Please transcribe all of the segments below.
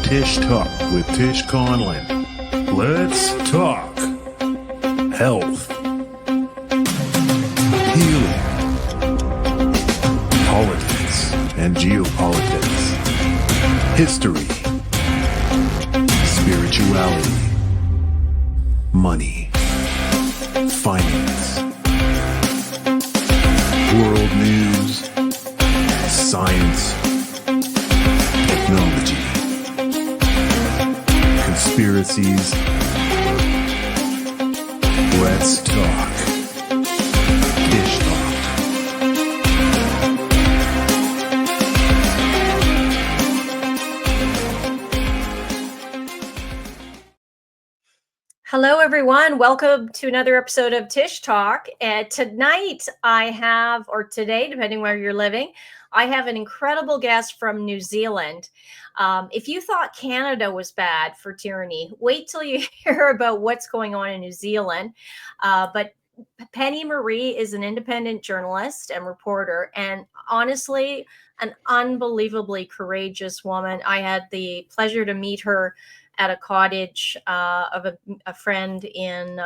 Tish Talk with Tish Conlin. Let's talk health, healing, politics and geopolitics, history, spirituality, money, finance, world news, science, technology, conspiracies. Let's talk Tish Talk. Hello, everyone. Welcome to another episode of Tish Talk. Tonight I have, or today, depending where you're living, I have an incredible guest from New Zealand. If you thought Canada was bad for tyranny, wait till you hear about what's going on in New Zealand. But Penny Marie is an independent journalist and reporter, and honestly, an unbelievably courageous woman. I had the pleasure to meet her at a cottage of a friend in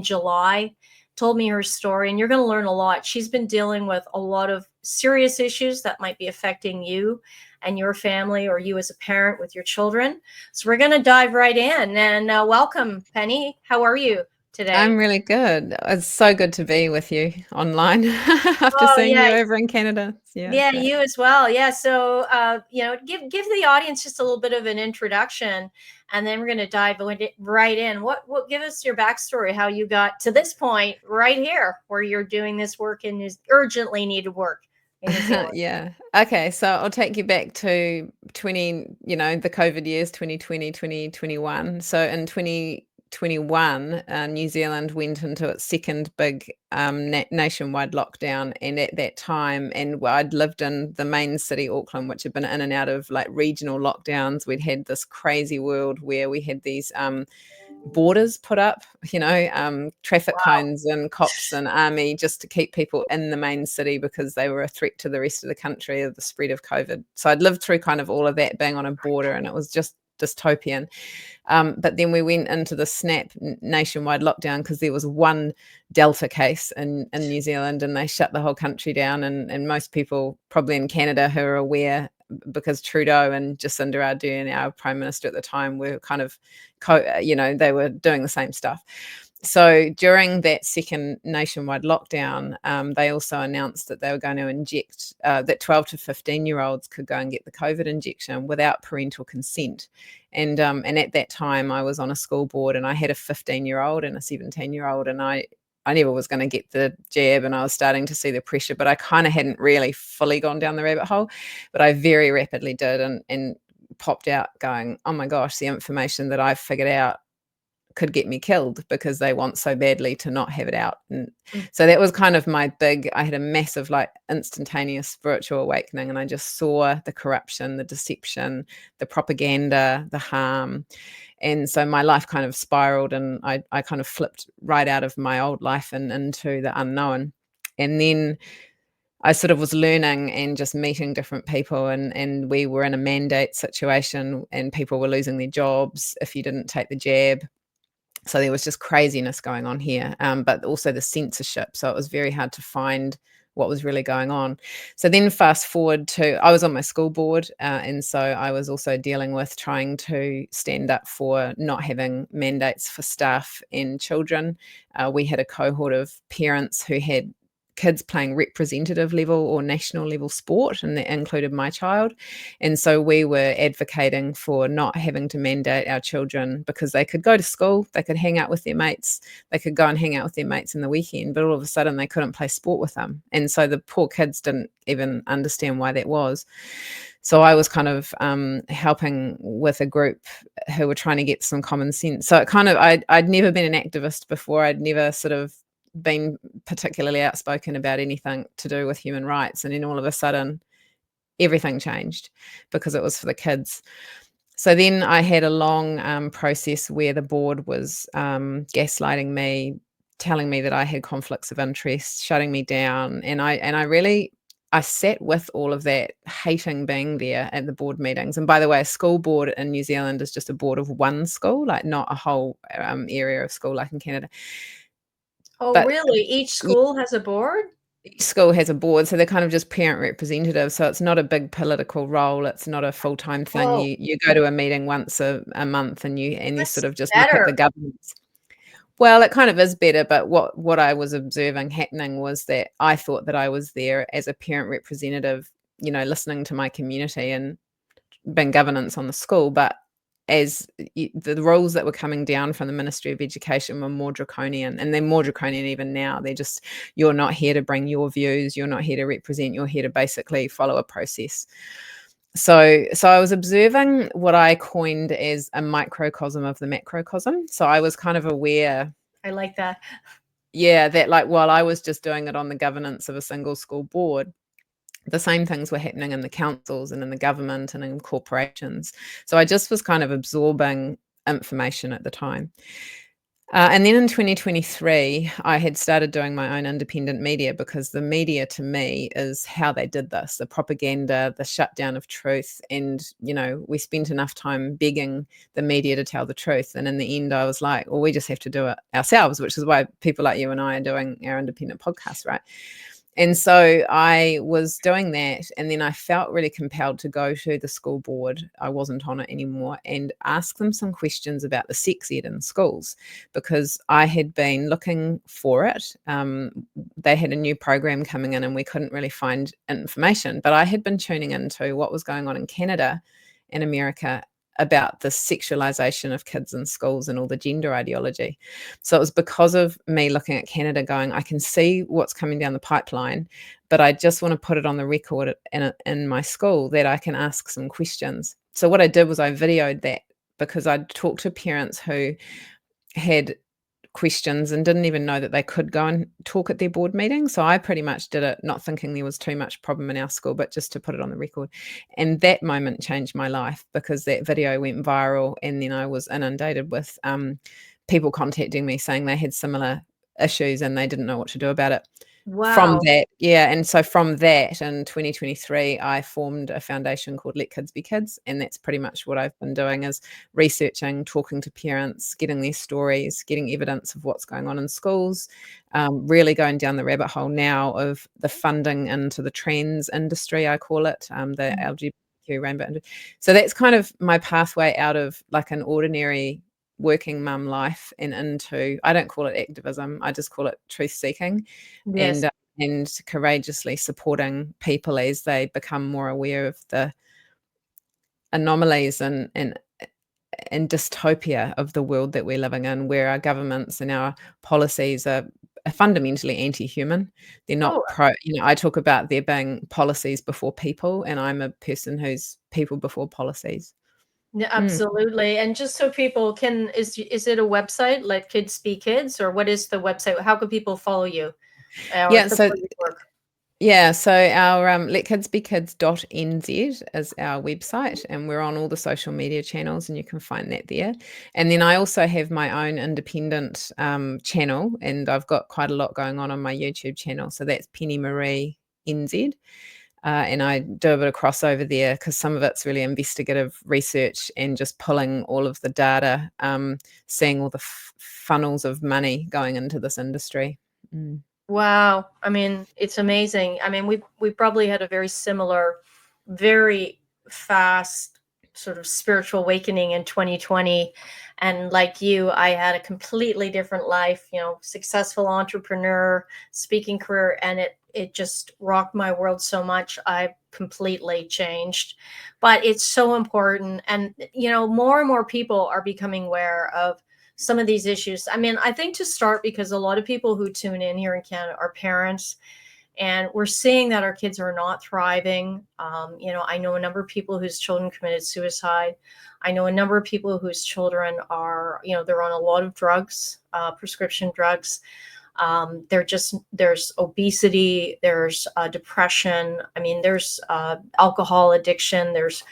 July. Told me her story, and you're going to learn a lot. She's been dealing with a lot of serious issues that might be affecting you and your family, or you as a parent with your children. So we're going to dive right in, and welcome, Penny. How are you today? I'm really good. It's so good to be with you online after seeing you over in Canada. Yeah, you as well. Yeah. So, give the audience just a little bit of an introduction, and then we're going to dive right in. What give us your backstory, how you got to this point right here where you're doing this work in urgently needed work in New Zealand. Yeah. Okay. So I'll take you back to the COVID years, 2020, 2021. So in 2021, New Zealand went into its second big nationwide lockdown, and at that time, and I'd lived in the main city, Auckland, which had been in and out of like regional lockdowns. We'd had this crazy world where we had these borders put up, traffic cones and cops and army just to keep people in the main city because they were a threat to the rest of the country of the spread of COVID. So I'd lived through kind of all of that being on a border, and it was just dystopian. But then we went into the snap nationwide lockdown because there was one Delta case in New Zealand, and they shut the whole country down. And most people probably in Canada who are aware, because Trudeau and Jacinda Ardern, our Prime Minister at the time, were kind of, they were doing the same stuff. So during that second nationwide lockdown, they also announced that they were going to inject, that 12 to 15-year-olds could go and get the COVID injection without parental consent. And at that time, I was on a school board, and I had a 15-year-old and a 17-year-old, and I never was going to get the jab, and I was starting to see the pressure, but I kind of hadn't really fully gone down the rabbit hole. But I very rapidly did, and popped out going, oh my gosh, the information that I've figured out could get me killed because they want so badly to not have it out. And so that was kind of I had a massive instantaneous spiritual awakening, and I just saw the corruption, the deception, the propaganda, the harm. And so my life kind of spiraled, and I kind of flipped right out of my old life and into the unknown. And then I sort of was learning and just meeting different people, and we were in a mandate situation, and people were losing their jobs if you didn't take the jab. So there was just craziness going on here, but also the censorship. So it was very hard to find what was really going on. So then fast forward to, I was on my school board, and so I was also dealing with trying to stand up for not having mandates for staff and children. We had a cohort of parents who had kids playing representative level or national level sport, and that included my child. And so we were advocating for not having to mandate our children because they could go to school, they could hang out with their mates, they could go and hang out with their mates in the weekend, but all of a sudden they couldn't play sport with them. And so the poor kids didn't even understand why that was. So I was kind of helping with a group who were trying to get some common sense. So it kind of, I'd never been an activist before. I'd never sort of been particularly outspoken about anything to do with human rights. And then all of a sudden, everything changed because it was for the kids. So then I had a long process where the board was gaslighting me, telling me that I had conflicts of interest, shutting me down. And I really I sat with all of that, hating being there at the board meetings. And by the way, a school board in New Zealand is just a board of one school, like not a whole area of school like in Canada. Oh, But really? Each school has a board? each school has a board, so they're kind of just parent representatives. So it's not a big political role. It's not a full-time thing. Oh, You go to a meeting once a month, and you that's sort of just look at better. the governance. Well, it kind of is better, but what I was observing happening was that I thought that I was there as a parent representative, listening to my community and being governance on the school, but as the rules that were coming down from the Ministry of Education were more draconian, and they're more draconian even now. They're just, you're not here to bring your views, you're not here to represent, you're here to basically follow a process. So I was observing what I coined as a microcosm of the macrocosm. So I was kind of aware, I like that. that like while I was just doing it on the governance of a single school board, the same things were happening in the councils and in the government and in corporations. So I just was kind of absorbing information at the time. And then in 2023, I had started doing my own independent media, because the media to me is how they did this, the propaganda, the shutdown of truth. And, we spent enough time begging the media to tell the truth. And in the end, I was like, well, we just have to do it ourselves, which is why people like you and I are doing our independent podcast, right? And so I was doing that, and then I felt really compelled to go to the school board, I wasn't on it anymore, and ask them some questions about the sex ed in schools, because I had been looking for it. They had a new program coming in and we couldn't really find information, but I had been tuning into what was going on in Canada and America about the sexualization of kids in schools and all the gender ideology. So it was because of me looking at Canada going, I can see what's coming down the pipeline, but I just want to put it on the record in my school that I can ask some questions. So what I did was I videoed that, because I'd talked to parents who had questions and didn't even know that they could go and talk at their board meeting. So I pretty much did it not thinking there was too much problem in our school, but just to put it on the record. And that moment changed my life, because that video went viral, and then I was inundated with people contacting me saying they had similar issues and they didn't know what to do about it. From Wow. that, and so from that, in 2023, I formed a foundation called Let Kids Be Kids, and that's pretty much what I've been doing, is researching, talking to parents, getting their stories, getting evidence of what's going on in schools, really going down the rabbit hole now of the funding into the trans industry, I call it, the LGBTQ rainbow industry. So that's kind of my pathway out of like an ordinary working mum life and into, I don't call it activism, I just call it truth seeking. Yes. And courageously supporting people as they become more aware of the anomalies and dystopia of the world that we're living in, where our governments and our policies are fundamentally anti-human. They're Oh, not I talk about there being policies before people, and I'm a person who's people before policies. yeah, Mm. absolutely. And just so people can, is it a website, Let Kids Be Kids, or what is the website? How can people follow you or Yeah, so support your work? our letkidsbekids.nz is our website, and we're on all the social media channels, and you can find that there. And then I also have my own independent channel, and I've got quite a lot going on my YouTube channel. So that's Penny Marie NZ. And I do a bit of crossover there, because some of it's really investigative research and just pulling all of the data, seeing all the funnels of money going into this industry. Mm. Wow. I mean, it's amazing. I mean, we probably had a very similar, very fast sort of spiritual awakening in 2020. And like you, I had a completely different life, successful entrepreneur, speaking career, and it just rocked my world so much. I completely changed. But it's so important. And more and more people are becoming aware of some of these issues. I mean, I think to start, because a lot of people who tune in here in Canada are parents, and we're seeing that our kids are not thriving. I know a number of people whose children committed suicide. I know a number of people whose children are, they're on a lot of drugs, prescription drugs. There's obesity, there's depression. I mean, there's alcohol addiction. There's,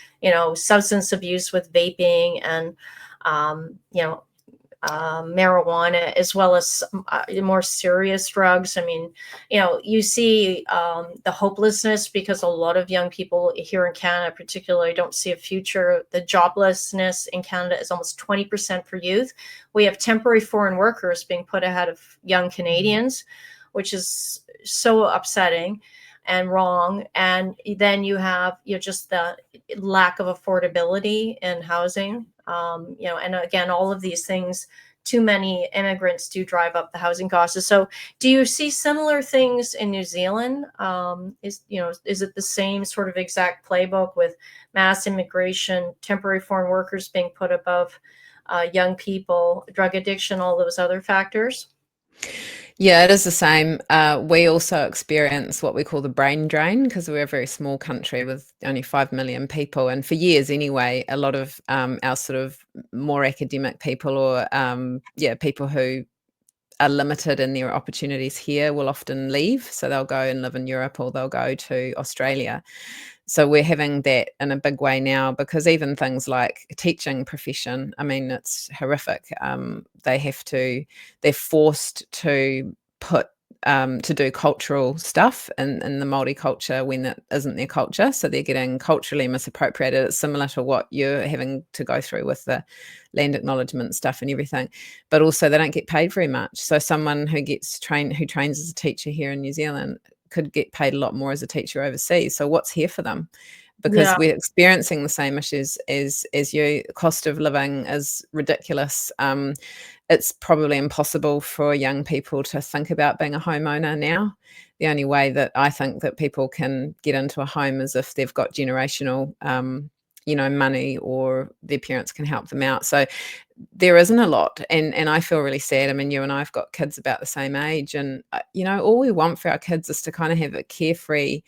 substance abuse with vaping and, marijuana, as well as some, more serious drugs. I mean, you see the hopelessness, because a lot of young people here in Canada particularly don't see a future. The joblessness in Canada is almost 20% for youth. We have temporary foreign workers being put ahead of young Canadians, which is so upsetting and wrong. And then you have just the lack of affordability in housing. And again, all of these things, too many immigrants do drive up the housing costs. So do you see similar things in New Zealand? Is it the same sort of exact playbook with mass immigration, temporary foreign workers being put above young people, drug addiction, all those other factors? Yeah, it is the same. We also experience what we call the brain drain, because we're a very small country with only 5 million people. And for years anyway, a lot of our sort of more academic people, or people who are limited in their opportunities here, will often leave. So they'll go and live in Europe, or they'll go to Australia. So we're having that in a big way now, because even things like teaching profession, I mean, it's horrific. They're forced to to do cultural stuff in the Māori culture when it isn't their culture. So they're getting culturally misappropriated. It's similar to what you're having to go through with the land acknowledgement stuff and everything. But also they don't get paid very much. So someone who trains as a teacher here in New Zealand could get paid a lot more as a teacher overseas. So what's here for them? Because we're experiencing the same issues as you. Cost of living is ridiculous. It's probably impossible for young people to think about being a homeowner now. The only way that I think that people can get into a home is if they've got generational money, or their parents can help them out. So there isn't a lot, and I feel really sad. I mean, you and I have got kids about the same age, and all we want for our kids is to kind of have a carefree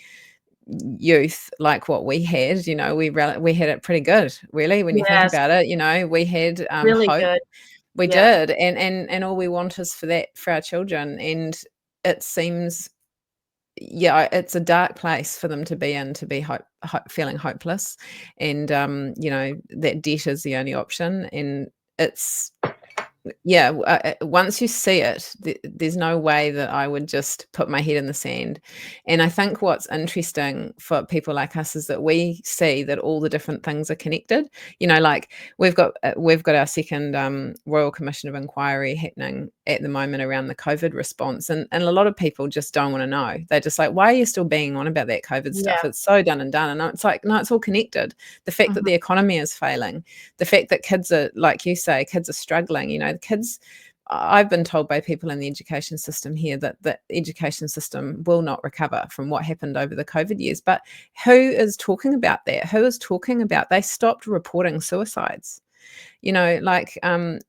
youth like what we had. We had it pretty good, really, when you think about it. We had really hope. good. We did, and all we want is for that for our children. And it seems, it's a dark place for them to be in, to be feeling hopeless, and that debt is the only option. And it's once you see it, there's no way that I would just put my head in the sand. And I think what's interesting for people like us is that we see that all the different things are connected. Like we've got our second Royal Commission of Inquiry happening at the moment around the COVID response, and a lot of people just don't want to know. They're just like, why are you still being on about that COVID stuff? It's so done and done. And it's like, no, it's all connected. The fact that the economy is failing, the fact that kids are, like you say, kids are struggling. The kids, I've been told by people in the education system here that the education system will not recover from what happened over the COVID years. But who is talking about that? Who is talking about, they stopped reporting suicides? Nothing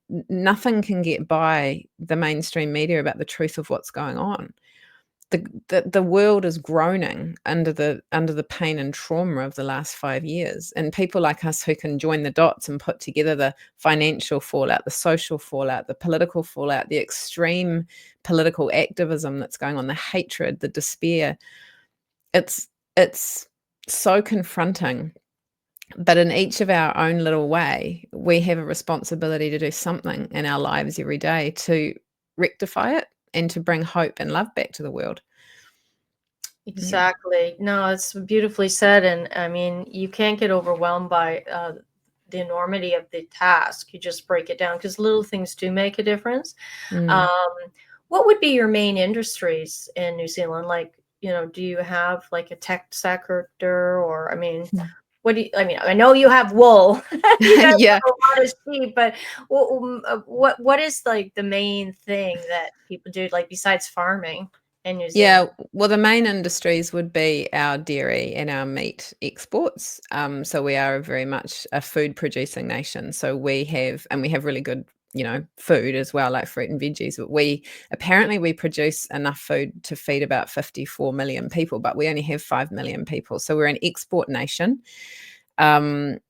can get by the mainstream media about the truth of what's going on. The world is groaning under the pain and trauma of the last 5 years, and people like us who can join the dots and put together the financial fallout, the social fallout, the political fallout, the extreme political activism that's going on, the hatred, the despair. It's so confronting. But in each of our own little way, we have a responsibility to do something in our lives every day to rectify it and to bring hope and love back to the world. Exactly. No, it's beautifully said. And I mean, you can't get overwhelmed by the enormity of the task. You just break it down, because little things do make a difference. What would be your main industries in New Zealand? Like, do you have like a tech sector, or, I mean, I know you have wool. You guys have a lot of sheep, but what is like the main thing that people do, like besides farming in New Zealand? Well, the main industries would be our dairy and our meat exports. So we are very much a food producing nation. So we have really good, food as well, like fruit and veggies. But we produce enough food to feed about 54 million people, but we only have 5 million people. So we're an export nation. And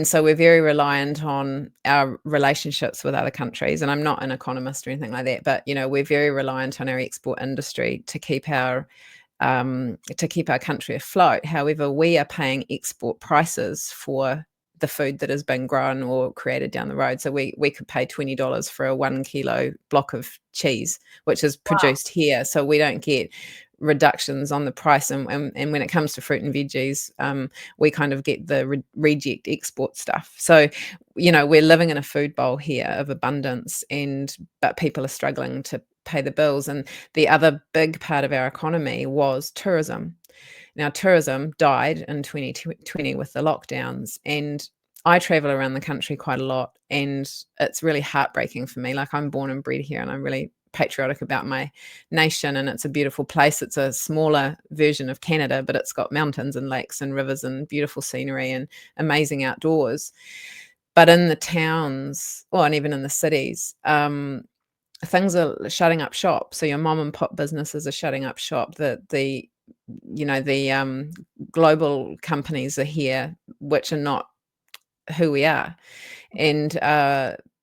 so we're very reliant on our relationships with other countries. And I'm not an economist or anything like that, but we're very reliant on our export industry to keep our country afloat. However, we are paying export prices for the food that has been grown or created down the road. So we could pay $20 for a 1 kilo block of cheese, which is produced here. So we don't get reductions on the price. And when it comes to fruit and veggies, we kind of get the reject export stuff. So, we're living in a food bowl here of abundance, but people are struggling to pay the bills. And the other big part of our economy was tourism. Now, tourism died in 2020 with the lockdowns, and I travel around the country quite a lot, and it's really heartbreaking for me. Like, I'm born and bred here, and I'm really patriotic about my nation, and it's a beautiful place. It's a smaller version of Canada, but it's got mountains and lakes and rivers and beautiful scenery and amazing outdoors. But in the towns, and even in the cities, things are shutting up shop. So your mom and pop businesses are shutting up shop. The global companies are here, which are not who we are. And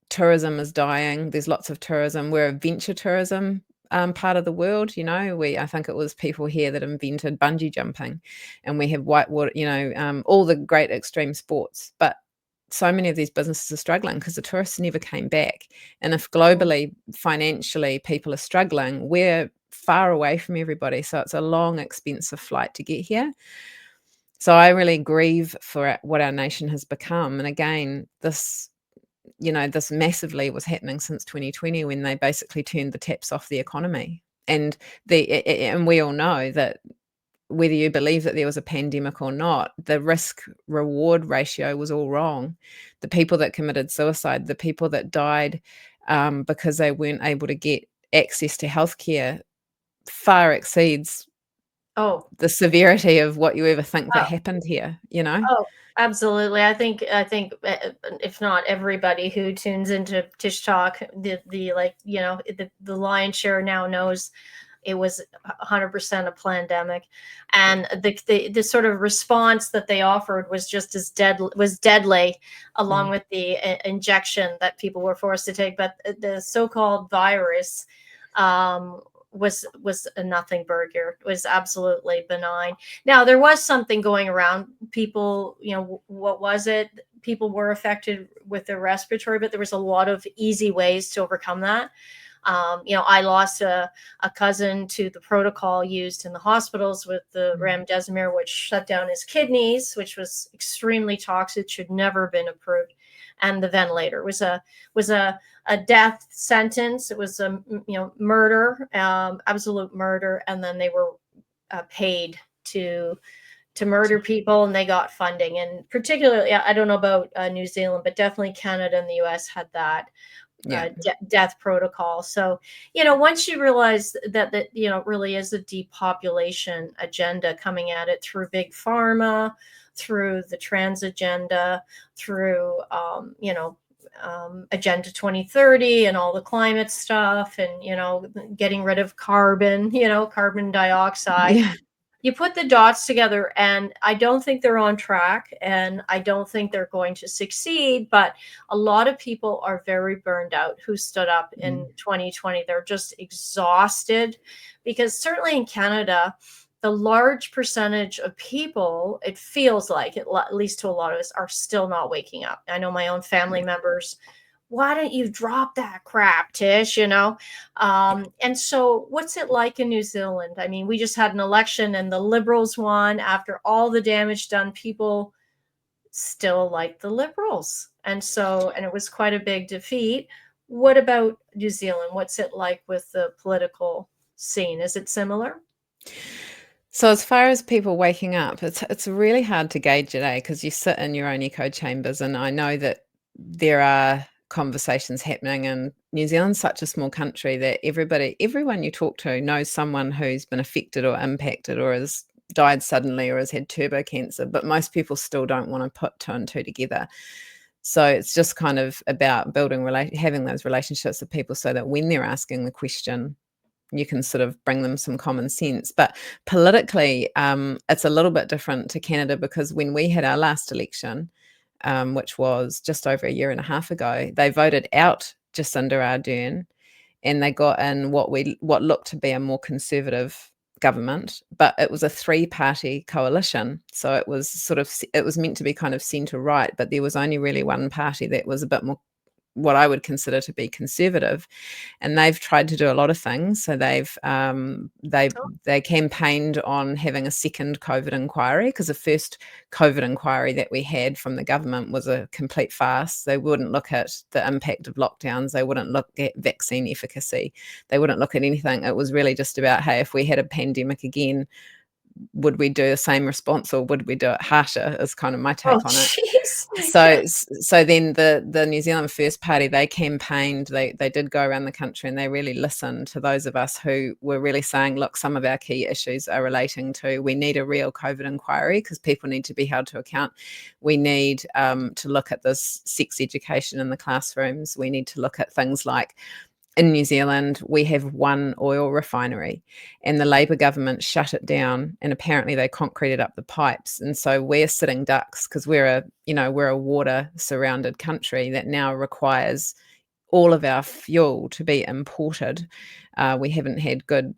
tourism is dying. There's lots of tourism. We're a venture tourism part of the world. I think it was people here that invented bungee jumping, and we have whitewater, all the great extreme sports. But so many of these businesses are struggling because the tourists never came back. And if globally, financially, people are struggling, we're far away from everybody. So it's a long, expensive flight to get here. So I really grieve for what our nation has become. And again, this massively was happening since 2020, when they basically turned the taps off the economy. And we all know that whether you believe that there was a pandemic or not, the risk reward ratio was all wrong. The people that committed suicide, the people that died because they weren't able to get access to healthcare, far exceeds the severity of what you ever think that happened here. Oh, absolutely. I think if not everybody who tunes into Tish Talk, the lion's share now knows it was 100% a pandemic, and the sort of response that they offered was just as deadly, along with the injection that people were forced to take. But the so-called virus was a nothing burger. It was absolutely benign. Now, there was something going around. People, what was it? People were affected with their respiratory, but there was a lot of easy ways to overcome that. I lost a cousin to the protocol used in the hospitals with the remdesivir, which shut down his kidneys, which was extremely toxic, should never have been approved. And the ventilator was a death sentence. It was a murder, absolute murder. And then they were paid to murder people, and they got funding. And particularly, I don't know about New Zealand, but definitely Canada and the US had that. Death protocol. So, once you realize that really is a depopulation agenda coming at it through big pharma, through the trans agenda, through, Agenda 2030 and all the climate stuff, and, getting rid of carbon, carbon dioxide. Yeah. You put the dots together, and I don't think they're on track, and I don't think they're going to succeed. But a lot of people are very burned out who stood up in 2020. They're just exhausted, because certainly in Canada, the large percentage of people, it feels like, at least to a lot of us, are still not waking up. I know my own family members. Why don't you drop that crap, Tish? And so what's it like in New Zealand? I mean, we just had an election and the Liberals won. After all the damage done, people still like the Liberals. And it was quite a big defeat. What about New Zealand? What's it like with the political scene? Is it similar? So as far as people waking up, it's really hard to gauge today, because you sit in your own echo chambers, and I know that there are conversations happening, and New Zealand's such a small country that everyone you talk to knows someone who's been affected or impacted or has died suddenly or has had turbo cancer, but most people still don't want to put two and two together. So it's just kind of about having those relationships with people, so that when they're asking the question, you can sort of bring them some common sense. But politically, it's a little bit different to Canada, because when we had our last election, which was just over a year and a half ago, they voted out Jacinda Ardern, and they got in what looked to be a more conservative government, but it was a three-party coalition. So it was meant to be kind of centre-right, but there was only really one party that was a bit more what I would consider to be conservative, and they've tried to do a lot of things. So they campaigned on having a second COVID inquiry, because the first COVID inquiry that we had from the government was a complete farce. They wouldn't look at the impact of lockdowns. They wouldn't look at vaccine efficacy. They wouldn't look at anything. It was really just about, hey, if we had a pandemic again, would we do the same response, or would we do it harsher, is kind of my take on it. Jeez. So then the New Zealand First Party, they campaigned, they did go around the country, and they really listened to those of us who were really saying, look, some of our key issues are relating to, we need a real COVID inquiry because people need to be held to account. We need to look at this sex education in the classrooms. We need to look at things like, in New Zealand, we have one oil refinery, and the Labor government shut it down, and apparently they concreted up the pipes. And so we're sitting ducks because we're a water surrounded country that now requires all of our fuel to be imported. We haven't had good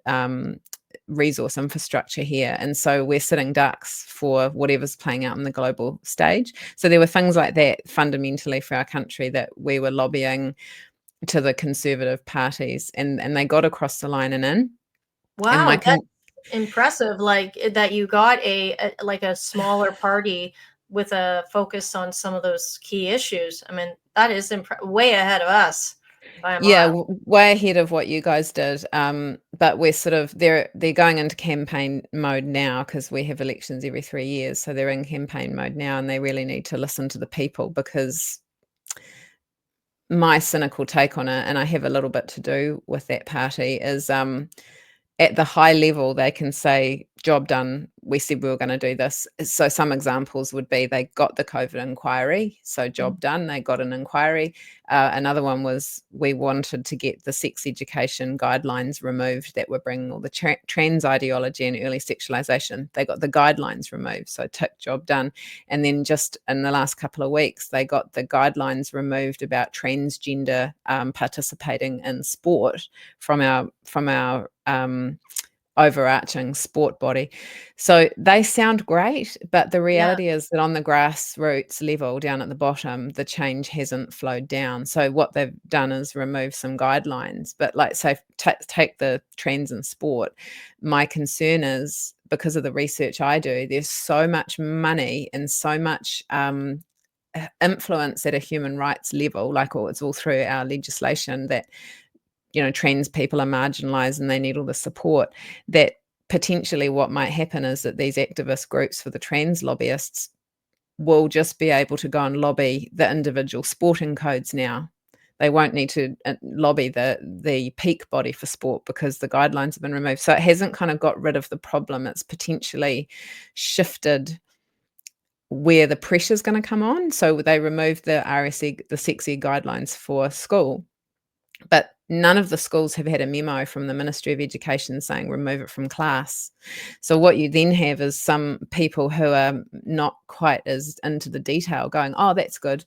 resource infrastructure here, and so we're sitting ducks for whatever's playing out on the global stage. So there were things like that fundamentally for our country that we were lobbying to the conservative parties, and they got across the line and in. Wow, And that's impressive. Like that you got a smaller party with a focus on some of those key issues. I mean, that is way ahead of us by a mile. way ahead of what you guys did. But we're sort of they're going into campaign mode now, because we have elections every 3 years, so they're in campaign mode now, and they really need to listen to the people, because my cynical take on it, and I have a little bit to do with that party, is at the high level, they can say, job done, we said we were going to do this. So some examples would be, they got the COVID inquiry, so job done, they got an inquiry. Another one was, we wanted to get the sex education guidelines removed that were bringing all the trans ideology and early sexualization. They got the guidelines removed, so tick, job done. And then just in the last couple of weeks, they got the guidelines removed about transgender participating in sport from our overarching sport body. So they sound great, but the reality is that on the grassroots level, down at the bottom, the change hasn't flowed down. So what they've done is remove some guidelines. But like, say, take the trends in sport. My concern is, because of the research I do, there's so much money and so much influence at a human rights level, like it's all through our legislation, that trans people are marginalized and they need all the support, that potentially what might happen is that these activist groups for the trans lobbyists will just be able to go and lobby the individual sporting codes now. They won't need to lobby the peak body for sport, because the guidelines have been removed. So it hasn't kind of got rid of the problem. It's potentially shifted where the pressure is going to come on. So they removed the RSE, the sex ed guidelines for school, but none of the schools have had a memo from the Ministry of Education saying remove it from class. So what you then have is some people who are not quite as into the detail going, oh, that's good,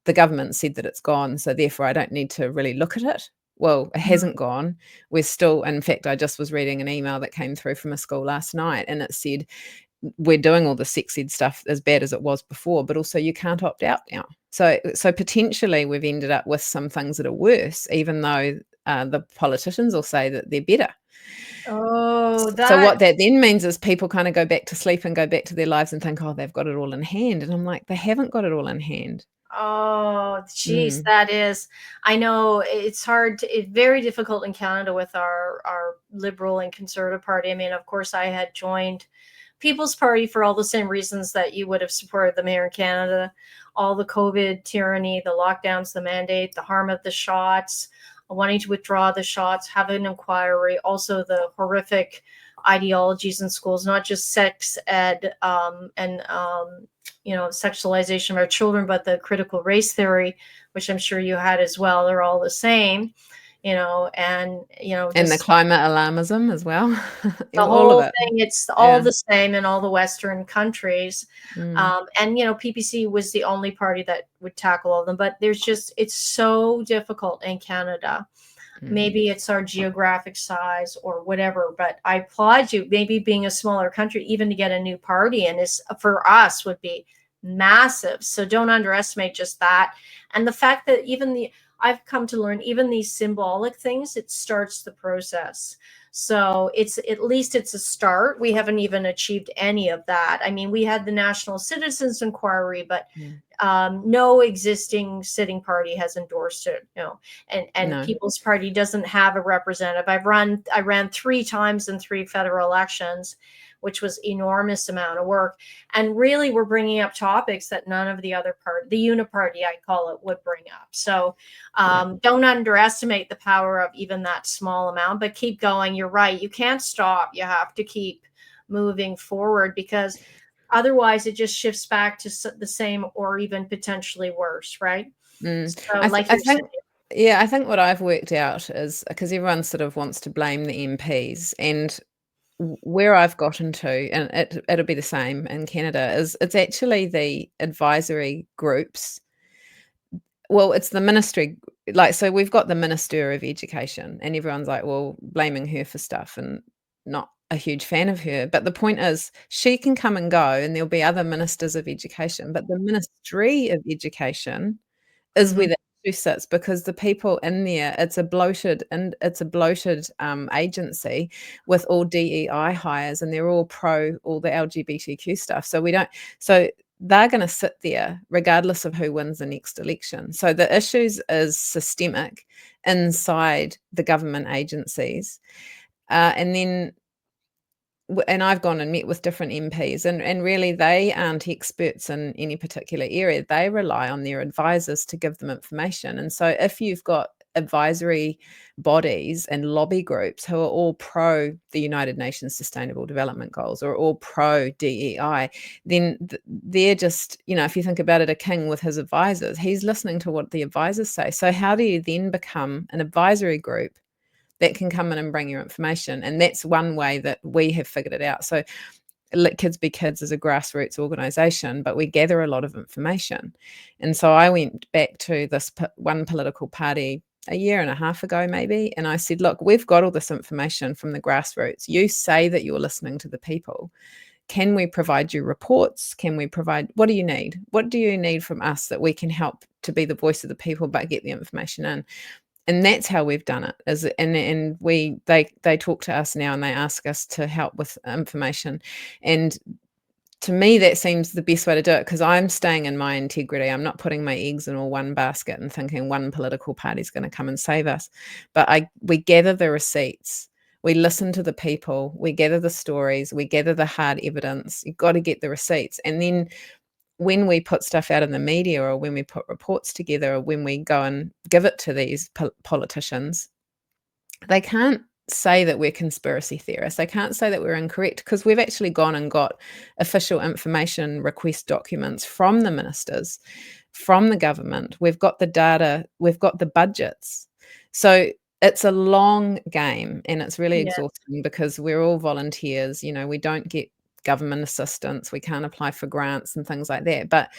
the government said that it's gone, so therefore I don't need to really look at it. Well, it hasn't gone. We're still, in fact, I just was reading an email that came through from a school last night, and it said, we're doing all the sex ed stuff as bad as it was before, but also you can't opt out now. So potentially we've ended up with some things that are worse, even though the politicians will say that they're better. Oh, So what that then means is people kind of go back to sleep and go back to their lives and think, oh, they've got it all in hand. And I'm like, they haven't got it all in hand. Oh, geez, that is, I know it's hard, it's very difficult in Canada with our Liberal and Conservative Party. I mean, of course, I had joined People's Party for all the same reasons that you would have supported them here in Canada. All the COVID tyranny, the lockdowns, the mandate, the harm of the shots, wanting to withdraw the shots, have an inquiry, also the horrific ideologies in schools, not just sex ed and sexualization of our children, but the critical race theory, which I'm sure you had as well. They're all the same, and the climate alarmism as well. The whole thing, it's all the same in all the Western countries. And PPC was the only party that would tackle all of them, but it's so difficult in Canada. Maybe it's our geographic size or whatever, but I applaud you. Maybe being a smaller country, even to get a new party, and is for us would be massive. So don't underestimate just that. And the fact that I've come to learn even these symbolic things, it starts the process. So it's at least it's a start. We haven't even achieved any of that. I mean, we had the National Citizens Inquiry, but no existing sitting party has endorsed it, and No. People's Party doesn't have a representative. I ran 3 times in 3 federal elections, which was enormous amount of work. And really we're bringing up topics that none of the other the uniparty, I call it, would bring up. So don't underestimate the power of even that small amount, but keep going. You're right. You can't stop. You have to keep moving forward, because otherwise it just shifts back to the same or even potentially worse, right? So I think what I've worked out is, because everyone sort of wants to blame the MPs, and where I've gotten to, and it'll be the same in Canada, is it's actually the advisory groups. Well, it's the ministry. Like, so we've got the Minister of Education, and everyone's like, well, blaming her for stuff, and not a huge fan of her. But the point is, she can come and go, and there'll be other ministers of education. But the Ministry of Education is where the issue sits, because the people in there, it's a bloated agency with all DEI hires, and they're all pro all the LGBTQ stuff. So they're going to sit there regardless of who wins the next election. So the issues is systemic inside the government agencies, and I've gone and met with different MPs, and really they aren't experts in any particular area. They rely on their advisors to give them information. And so if you've got advisory bodies and lobby groups who are all pro the United Nations Sustainable Development Goals, or all pro DEI, then they're just, if you think about it, a king with his advisors, he's listening to what the advisors say. So how do you then become an advisory group that can come in and bring your information? And that's one way that we have figured it out. So Let Kids Be Kids is a grassroots organization, but we gather a lot of information. And so I went back to this one political party a year and a half ago, maybe, and I said, look, we've got all this information from the grassroots. You say that you're listening to the people. Can we provide you reports? What do you need? What do you need from us that we can help to be the voice of the people, but get the information in? And that's how we've done it. They talk to us now, and they ask us to help with information. And to me, that seems the best way to do it, because I'm staying in my integrity. I'm not putting my eggs in all one basket and thinking one political party is going to come and save us. But we gather the receipts. We listen to the people. We gather the stories. We gather the hard evidence. You've got to get the receipts. And then when we put stuff out in the media, or when we put reports together, or when we go and give it to these politicians, they can't say that we're conspiracy theorists. They can't say that we're incorrect, because we've actually gone and got official information request documents from the ministers, from the government. We've got the data, we've got the budgets. So it's a long game, and it's really exhausting, because we're all volunteers. We don't get government assistance. We can't apply for grants and things like that. But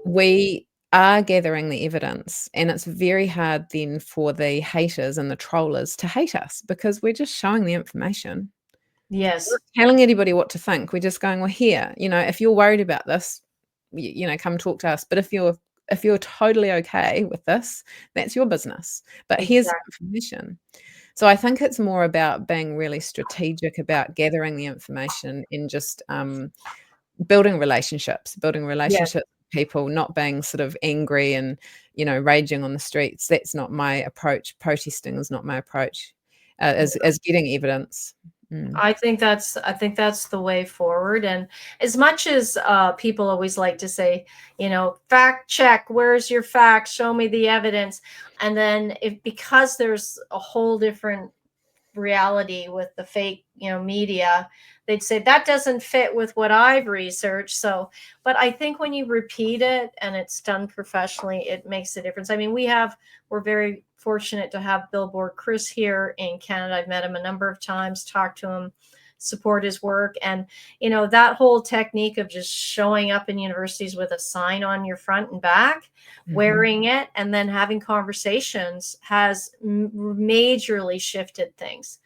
we are gathering the evidence, and it's very hard then for the haters and the trollers to hate us, because we're just showing the information. Yes. We're not telling anybody what to think. We're just going, well, here, if you're worried about this, come talk to us. But if you're totally okay with this, that's your business. But here's the information. So I think it's more about being really strategic about gathering the information, and just building relationships with people, not being sort of angry and, raging on the streets. That's not my approach. Protesting is not my approach, as getting evidence. I think that's the way forward. And as much as people always like to say, fact check, where's your facts? Show me the evidence. And then because there's a whole different reality with the fake, media, they'd say that doesn't fit with what I've researched. So, but I think when you repeat it and it's done professionally, it makes a difference. I mean, we're very fortunate to have Billboard Chris here in Canada. I've met him a number of times, talked to him support his work. And, that whole technique of just showing up in universities with a sign on your front and back, wearing it, and then having conversations has majorly shifted things.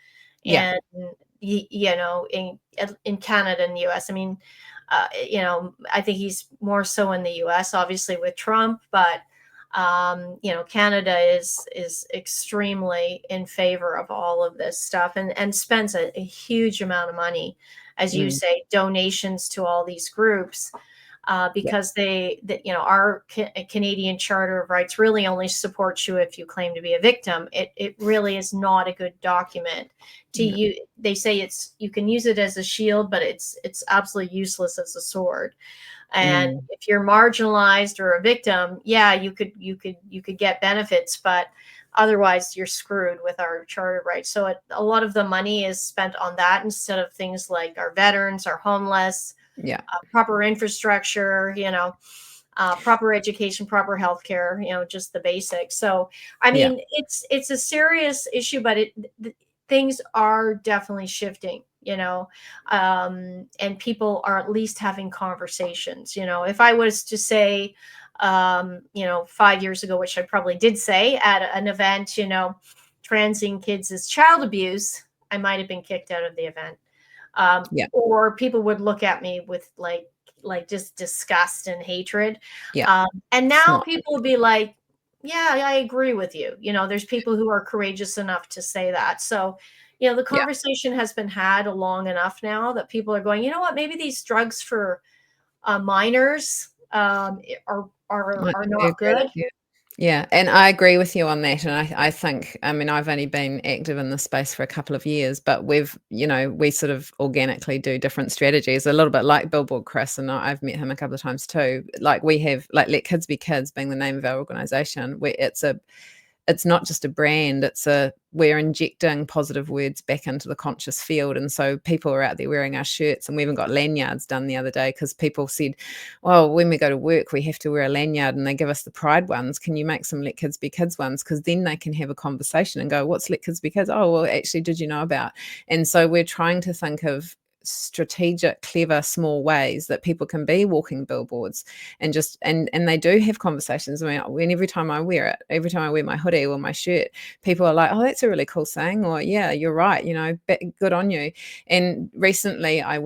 Yeah. And, in Canada and the US, I mean, I think he's more so in the US, obviously, with Trump, but Canada is extremely in favor of all of this stuff, and spends a huge amount of money, as you say, donations to all these groups, because our Canadian Charter of Rights really only supports you if you claim to be a victim. It really is not a good document to use. They say you can use it as a shield, but it's absolutely useless as a sword. And if you're marginalized or a victim, you could get benefits, but otherwise you're screwed with our charter rights. So a lot of the money is spent on that instead of things like our veterans, our homeless, proper infrastructure, proper education, proper healthcare, just the basics. So, I mean, it's a serious issue, but things are definitely shifting, and people are at least having conversations. If I was to say, 5 years ago, which I probably did say at an event, transing kids is child abuse, I might have been kicked out of the event. Or people would look at me with like just disgust and hatred. And now people would be like, yeah, I agree with you. There's people who are courageous enough to say that. So, the conversation has been had long enough now that people are going, you know what, maybe these drugs for minors are not good. Yeah, and I agree with you on that. And I think, I mean, I've only been active in this space for a couple of years, but we sort of organically do different strategies, a little bit like Billboard Chris, and I've met him a couple of times too. Like we have, like Let Kids Be Kids being the name of our organization, where it's not just a brand, we're injecting positive words back into the conscious field. And so people are out there wearing our shirts, and we even got lanyards done the other day because people said, well, when we go to work, we have to wear a lanyard, and they give us the pride ones. Can you make some Let Kids Be Kids ones? Because then they can have a conversation and go, what's Let Kids Be Kids? Oh, well, actually, did you know about? And so we're trying to think of strategic, clever, small ways that people can be walking billboards and just and they do have conversations. I mean, every time I wear my hoodie or my shirt, people are like, oh, that's a really cool saying, or yeah, you're right, good on you. And recently I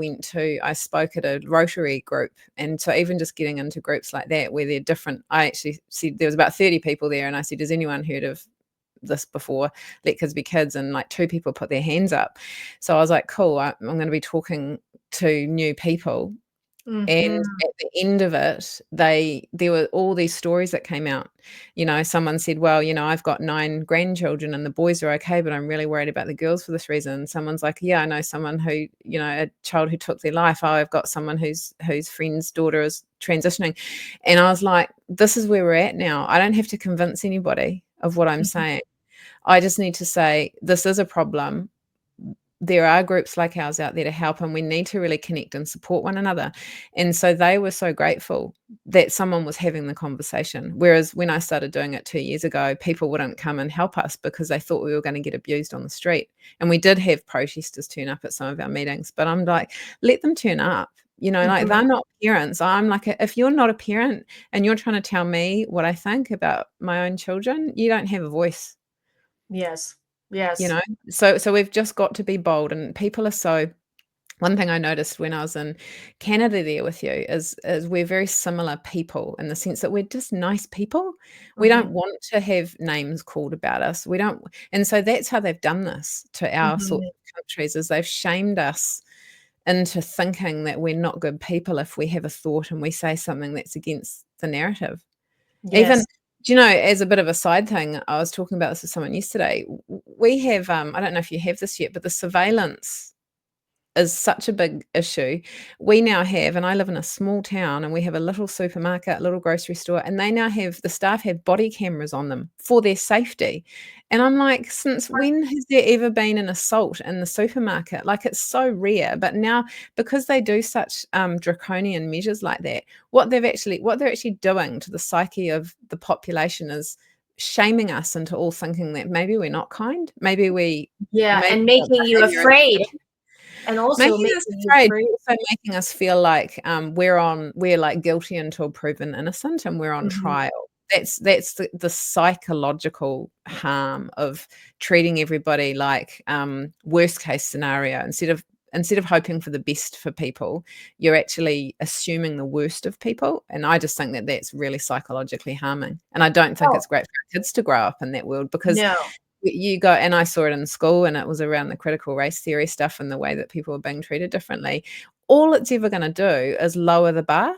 spoke at a Rotary group, and so even just getting into groups like that where they're different, I actually said there was about 30 people there, and I said, has anyone heard of this before, Let Kids Be Kids? And like 2 people put their hands up. So I was like, cool, I'm going to be talking to new people. And at the end of it, there were all these stories that came out. Someone said, well, I've got 9 grandchildren and the boys are okay, but I'm really worried about the girls for this reason. Someone's like, yeah, I know someone who, a child who took their life. Oh, I've got someone whose friend's daughter is transitioning. And I was like, this is where we're at now. I don't have to convince anybody of what I'm saying. I just need to say, this is a problem. There are groups like ours out there to help, and we need to really connect and support one another. And so they were so grateful that someone was having the conversation. Whereas when I started doing it 2 years ago, people wouldn't come and help us because they thought we were going to get abused on the street. And we did have protesters turn up at some of our meetings, but I'm like, let them turn up. Like they're not parents. I'm like, if you're not a parent and you're trying to tell me what I think about my own children, you don't have a voice. Yes. So we've just got to be bold, and people are so. One thing I noticed when I was in Canada there with you is we're very similar people in the sense that we're just nice people. We don't want to have names called about us. We don't, and so that's how they've done this to our sorts of countries, is they've shamed us into thinking that we're not good people if we have a thought and we say something that's against the narrative. Even, as a bit of a side thing, I was talking about this with someone yesterday. We have, I don't know if you have this yet, but the surveillance is such a big issue. We now have, and I live in a small town, and we have a little supermarket, a little grocery store, and they now have, the staff have body cameras on them for their safety. And I'm like, since when has there ever been an assault in the supermarket? Like, it's so rare. But now, because they do such draconian measures like that, what they're actually doing to the psyche of the population is shaming us into all thinking that maybe we're not kind, maybe and making you afraid. and also Making making us you afraid, free. also making us feel like, we're, like, guilty until proven innocent, and we're on Mhm. trial. That's the psychological harm of treating everybody like, worst case scenario. Instead of hoping for the best for people, you're actually assuming the worst of people, and I just think that that's really psychologically harming, and I don't think Oh, it's great for our kids to grow up in that world because no. you go, and I saw it in school, and it was around the critical race theory stuff and the way that people are being treated differently. All it's ever gonna do is lower the bar.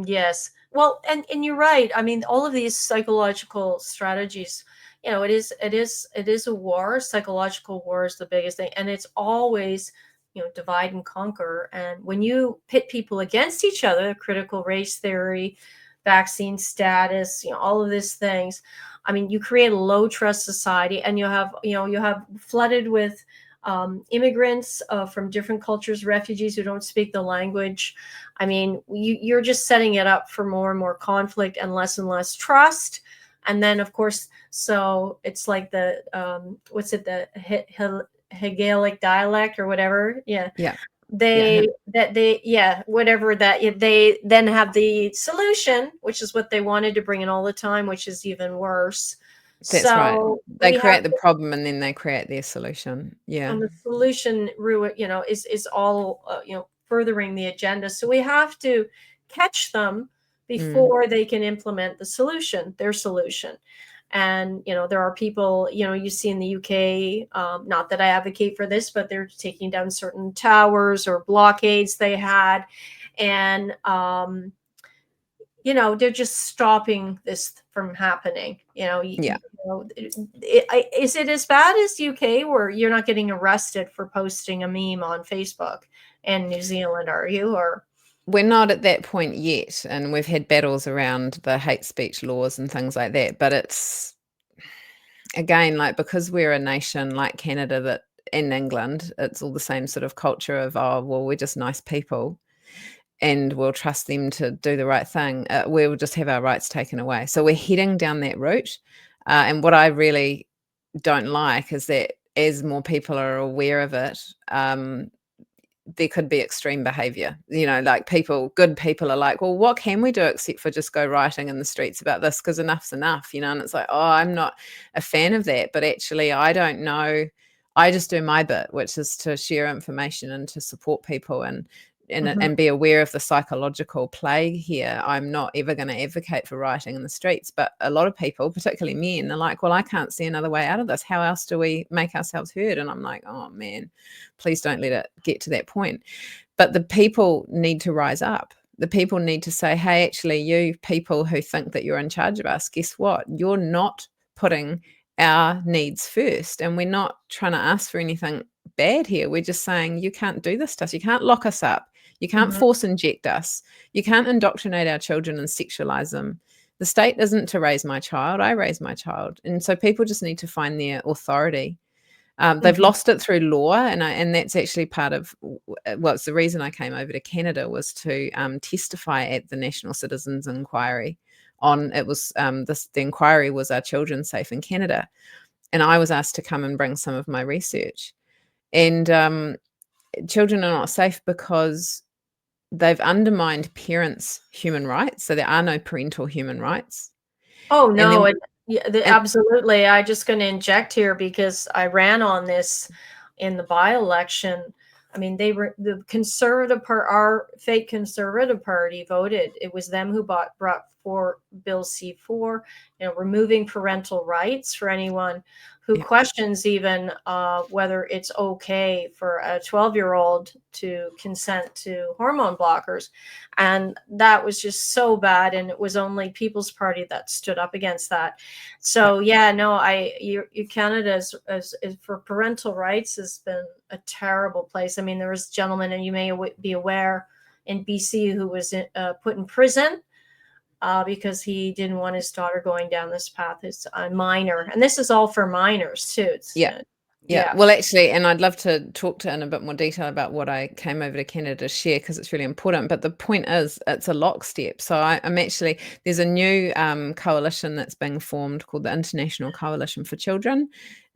Yes. Well, and you're right. I mean, all of these psychological strategies, it is a war. Psychological war is the biggest thing, and it's always, divide and conquer. And when you pit people against each other, critical race theory, vaccine status, all of these things, I mean, you create a low trust society, and you have flooded with immigrants from different cultures, refugees who don't speak the language. I mean, you're just setting it up for more and more conflict and less trust. And then, of course, so it's like the what's it, the Hegelic dialect or whatever. Yeah, Yeah. Yeah, whatever that, they then have the solution, which is what they wanted to bring in all the time, which is even worse. that's right. So They we have create the problem and then they create their solution. Yeah. and the solution is all furthering the agenda, so we have to catch them Mm. before they can implement their solution. And there are people, you see in the UK, not that I advocate for this, but they're taking down certain towers or blockades they had. And they're just stopping this from happening. Yeah. Is it as bad as UK where you're not getting arrested for posting a meme on Facebook in New Zealand, are you? Or We're not at that point yet, and we've had battles around the hate speech laws and things like that, but it's again, like, because we're a nation like Canada that in England, it's all the same sort of culture of, "Oh, well, we're just nice people, and we'll trust them to do the right thing." We'll just have our rights taken away. So we're heading down that route, and what I really don't like is that as more people are aware of it, there could be extreme behavior. Like good people are like, well, what can we do except for just go rioting in the streets about this because enough's enough, and it's like, oh, I'm not a fan of that. But actually, I don't know. I just do my bit, which is to share information and to support people Mhm, and be aware of the psychological plague here. I'm not ever going to advocate for rioting in the streets, but a lot of people, particularly men, are like, well, I can't see another way out of this. How else do we make ourselves heard? And I'm like, oh man, please don't let it get to that point. But the people need to rise up. The people need to say, hey, actually, you people who think that you're in charge of us, guess what? You're not putting our needs first. And we're not trying to ask for anything bad here. We're just saying, you can't do this to us. You can't lock us up. You can't mhm, force inject us. You can't indoctrinate our children and sexualize them. The state isn't to raise my child. I raise my child. And so people just need to find their authority. They've mhm. lost it through law, and that's actually part of it's the reason I came over to Canada was to testify at the National Citizens Inquiry. The inquiry was, are children safe in Canada? And I was asked to come and bring some of my research. And children are not safe because they've undermined parents' human rights. So there are no parental human rights. Oh, And then no, yeah, and absolutely. I just gonna inject here because I ran on this in the by-election. I mean, they were the conservative part, our fake conservative party voted. It was them who brought for Bill C4, removing parental rights for anyone who yeah, questions even whether it's okay for a 12-year-old to consent to hormone blockers. And that was just so bad, and it was only People's Party that stood up against that. yeah. So yeah, no, Canada is for parental rights has been a terrible place. I mean, there was a gentleman, and you may be aware, in BC who was put in prison because he didn't want his daughter going down this path. It's a minor, and this is all for minors too. Yeah. Yeah. Yeah. Well, actually, and I'd love to talk to in a bit more detail about what I came over to Canada to share because it's really important. But the point is, it's a lockstep. So I'm actually, there's a new coalition that's being formed called the International Coalition for Children.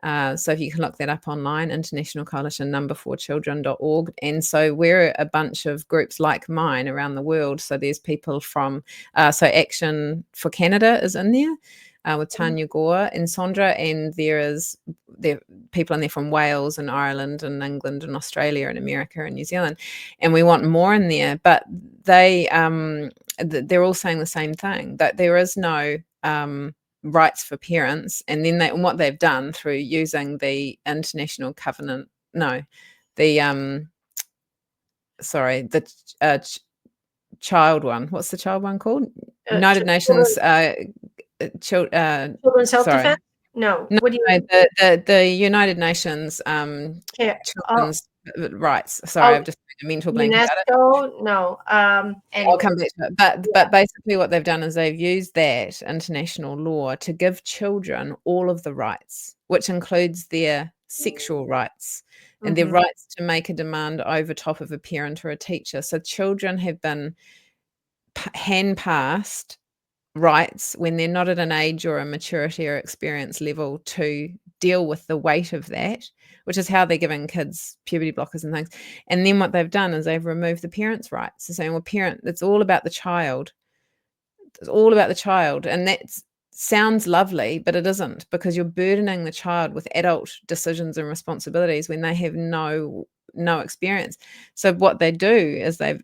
So if you can look that up online, International Coalition number4children.org. And so we're a bunch of groups like mine around the world. So there's people from, so Action for Canada is in there. With Tanya Gore and Sondra, and there people in there from Wales and Ireland and England and Australia and America and New Zealand, and we want more in there. But they're all saying the same thing, that there is no rights for parents. And then what they've done through using the International Covenant, the child one. What's the child one called? United Nations. Children's Health sorry. Defense? No. No, What do you the United Nations children's rights. Sorry, I've just been a mental blank about it. UNESCO? No. Anyway. I'll come back to it. But basically what they've done is they've used that international law to give children all of the rights, which includes their sexual rights and their rights to make a demand over top of a parent or a teacher. So children have been hand-passed rights when they're not at an age or a maturity or experience level to deal with the weight of that, which is how they're giving kids puberty blockers and things. And then what they've done is they've removed the parents' rights. So saying, well, it's all about the child. It's all about the child. And that sounds lovely, but it isn't, because you're burdening the child with adult decisions and responsibilities when they have no experience. So what they do is they've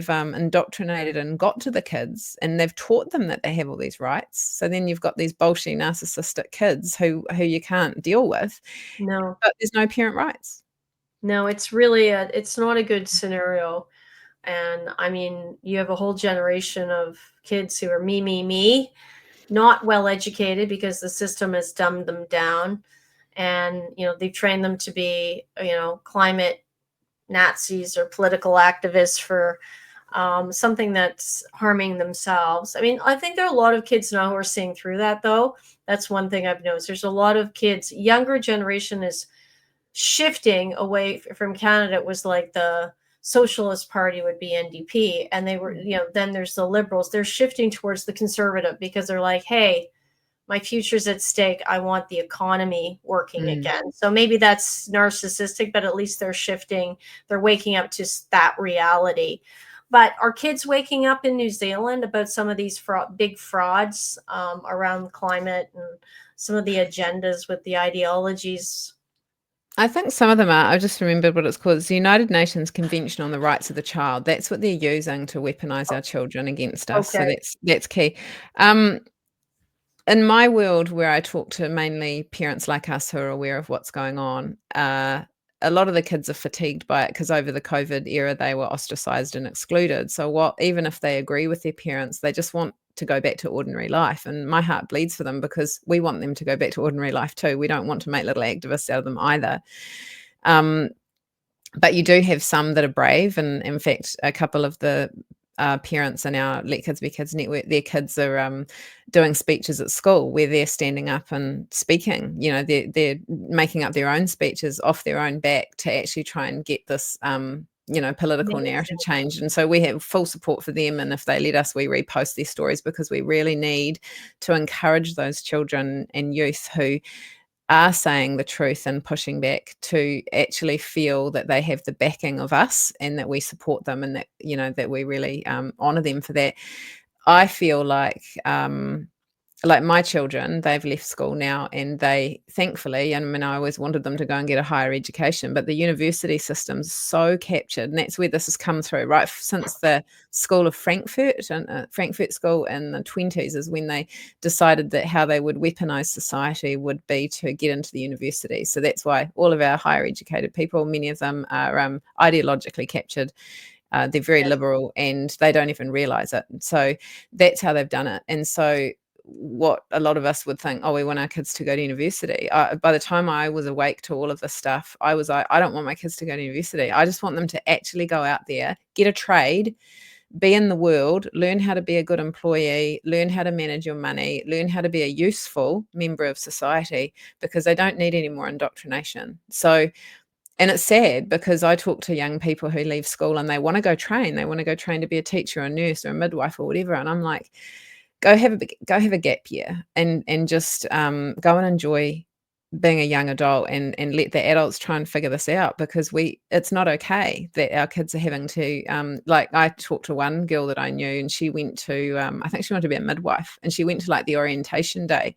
indoctrinated and got to the kids, and they've taught them that they have all these rights. So then you've got these bullshit narcissistic kids who you can't deal with. No, but there's no parent rights. No, it's really it's not a good scenario. And I mean, you have a whole generation of kids who are me, not well educated because the system has dumbed them down, and they've trained them to be climate Nazis or political activists for something that's harming themselves. I mean, I think there are a lot of kids now who are seeing through that, though. That's one thing I've noticed. There's a lot of kids, younger generation is shifting away from Canada. It was like the Socialist Party would be NDP, and they were, then there's the Liberals. They're shifting towards the Conservative because they're like, hey, my future's at stake. I want the economy working again. So maybe that's narcissistic, but at least they're shifting. They're waking up to that reality. But are kids waking up in New Zealand about some of these big frauds around climate and some of the agendas with the ideologies? I think some of them are. I just remembered what it's called. It's the United Nations Convention on the Rights of the Child. That's what they're using to weaponize our children against us. Okay. So that's key. In my world, where I talk to mainly parents like us who are aware of what's going on, a lot of the kids are fatigued by it because over the COVID era, they were ostracized and excluded. So even if they agree with their parents, they just want to go back to ordinary life. And my heart bleeds for them because we want them to go back to ordinary life too. We don't want to make little activists out of them either. But you do have some that are brave. And in fact, a couple of the parents in our Let Kids Be Kids network, their kids are doing speeches at school where they're standing up and speaking. They're making up their own speeches off their own back to actually try and get this political narrative changed. And so we have full support for them, and if they let us, we repost their stories, because we really need to encourage those children and youth who are saying the truth and pushing back to actually feel that they have the backing of us and that we support them, and that that we really honor them for that. I feel like my children, they've left school now, and they thankfully, I mean, I always wanted them to go and get a higher education, but the university system's so captured, and that's where this has come through, right? Since the School of Frankfurt and Frankfurt School in the 1920s is when they decided that how they would weaponize society would be to get into the university. So that's why all of our higher educated people, many of them are ideologically captured. They're very liberal, and they don't even realize it. So that's how they've done it. And so what a lot of us would think, we want our kids to go to university. By the time I was awake to all of this stuff, I was like, I don't want my kids to go to university. I just want them to actually go out there, get a trade, be in the world, learn how to be a good employee, learn how to manage your money, learn how to be a useful member of society, because they don't need any more indoctrination. So, and it's sad because I talk to young people who leave school and they want to go train. They want to go train to be a teacher or a nurse or a midwife or whatever. And I'm like, go have a gap year and just go and enjoy being a young adult and let the adults try and figure this out, because it's not okay that our kids are having to, like, I talked to one girl that I knew, and she went to, I think she wanted to be a midwife, and she went to like the orientation day,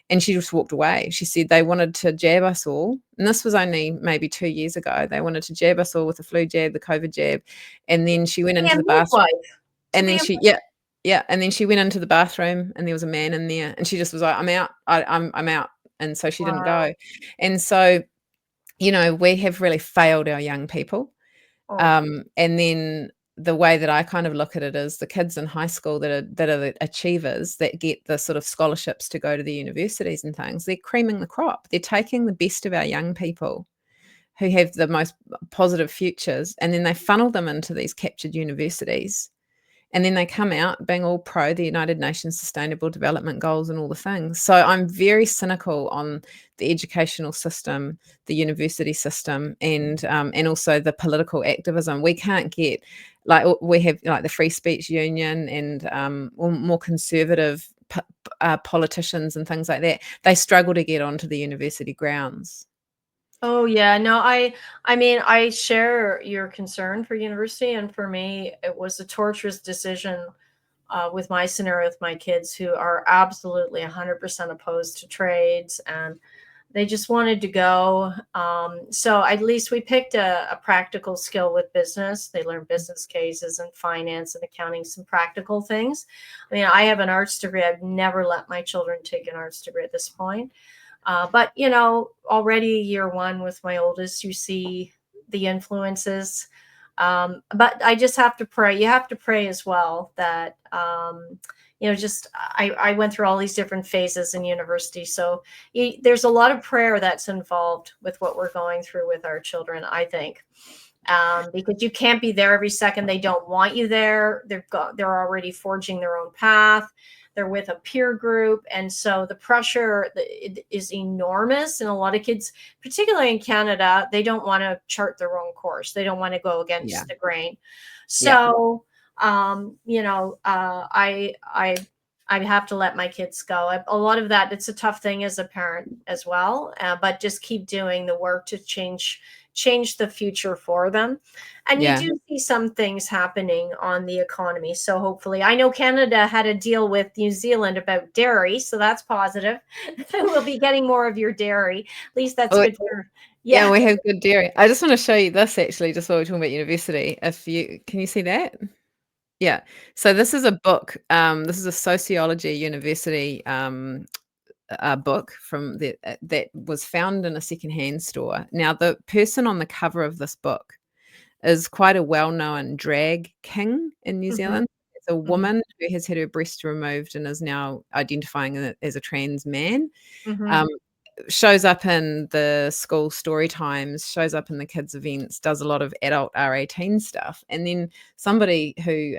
and she just walked away. She said they wanted to jab us all, and this was only maybe 2 years ago. They wanted to jab us all with the flu jab, the COVID jab, and then she went Be into a the bathroom, midwife. To and be then a yeah, and then she went into the bathroom, and there was a man in there, and she just was like, "I'm out. I'm out." And so she didn't Wow. go. And so, we have really failed our young people. Oh, And then the way that I kind of look at it is the kids in high school that are the achievers, that get the sort of scholarships to go to the universities and things, they're creaming the crop. They're taking the best of our young people who have the most positive futures, and then they funnel them into these captured universities, and then they come out being all pro the United Nations Sustainable Development Goals and all the things. So I'm very cynical on the educational system, the university system, and also the political activism. We can't get, like, we have like the Free Speech Union and more conservative politicians and things like that. They struggle to get onto the university grounds. oh yeah. No, I mean, I share your concern for university, and for me, it was a torturous decision with my scenario with my kids who are absolutely 100% opposed to trades, and they just wanted to go. So at least we picked a practical skill with business. They learned business cases and finance and accounting, some practical things. I mean, I have an arts degree. I've never let my children take an arts degree at this point. But, already year one with my oldest, you see the influences. But I just have to pray. You have to pray as well that, just I went through all these different phases in university. So there's a lot of prayer that's involved with what we're going through with our children, I think. Because you can't be there every second. They don't want you there. They're already forging their own path. They're with a peer group, and so the pressure is enormous. And a lot of kids, particularly in Canada, they don't want to chart their own course. They don't want to go Yeah. against the grain. Yeah. So, I have to let my kids go. A lot of that, it's a tough thing as a parent as well, but just keep doing the work to change the future for them. And you Yeah. do see some things happening on the economy. So hopefully, I know Canada had a deal with New Zealand about dairy, so that's positive. We'll be getting more of your dairy. At least that's Oh, good for, yeah, yeah. we have good dairy. I just want to show you this, actually, just while we're talking about university. Can you see that? Yeah. So this is a book. This is a sociology university book that was found in a secondhand store. Now, the person on the cover of this book is quite a well-known drag king in New Hmm. Zealand. It's a Hmm. woman who has had her breasts removed and is now identifying as a trans man. Hmm. Um, Shows up in the school story times, shows up in the kids' events, does a lot of adult R18 stuff. And then somebody who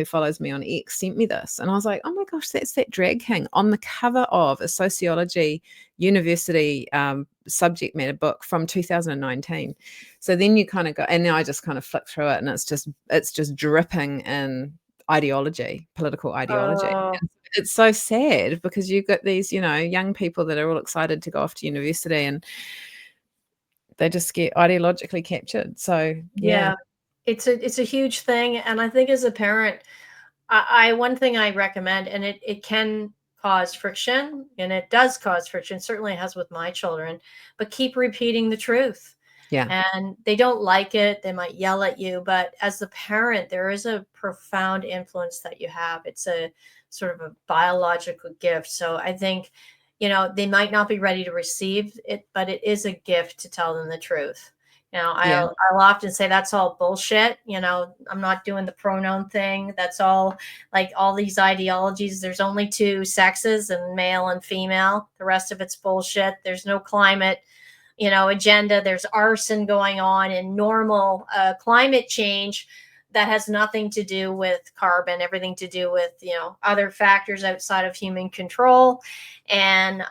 follows me on X sent me this, and I was like, "Oh my gosh, that's that drag king on the cover of a sociology university subject matter book from 2019." So then you kind of go, and now I just kind of flick through it, and it's just dripping in ideology, political ideology. Oh, It's so sad because you've got these, young people that are all excited to go off to university, and they just get ideologically captured. So, yeah. yeah. It's a huge thing. And I think as a parent, I one thing I recommend, and it can cause friction, and it does cause friction. Certainly has with my children, but keep repeating the truth. Yeah. And they don't like it. They might yell at you, but as the parent, there is a profound influence that you have. It's a sort of a biological gift. So I think, they might not be ready to receive it, but it is a gift to tell them the truth. Yeah. I'll often say that's all bullshit. I'm not doing the pronoun thing. That's all, like, all these ideologies. There's only two sexes, and male and female. The rest of it's bullshit. There's no climate, agenda. There's arson going on in normal climate change that has nothing to do with carbon, everything to do with, other factors outside of human control. And,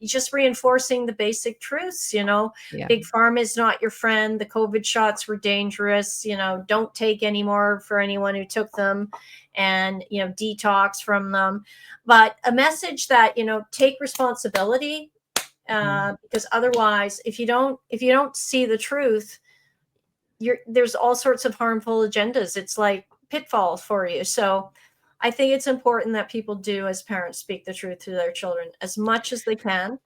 just reinforcing the basic truths, Yeah. big pharma is not your friend. The COVID shots were dangerous. Don't take any more for anyone who took them, and, detox from them. But a message that, take responsibility because otherwise, if you don't see the truth, there's all sorts of harmful agendas. It's like pitfalls for you. So I think it's important that people do, as parents, speak the truth to their children as much as they can.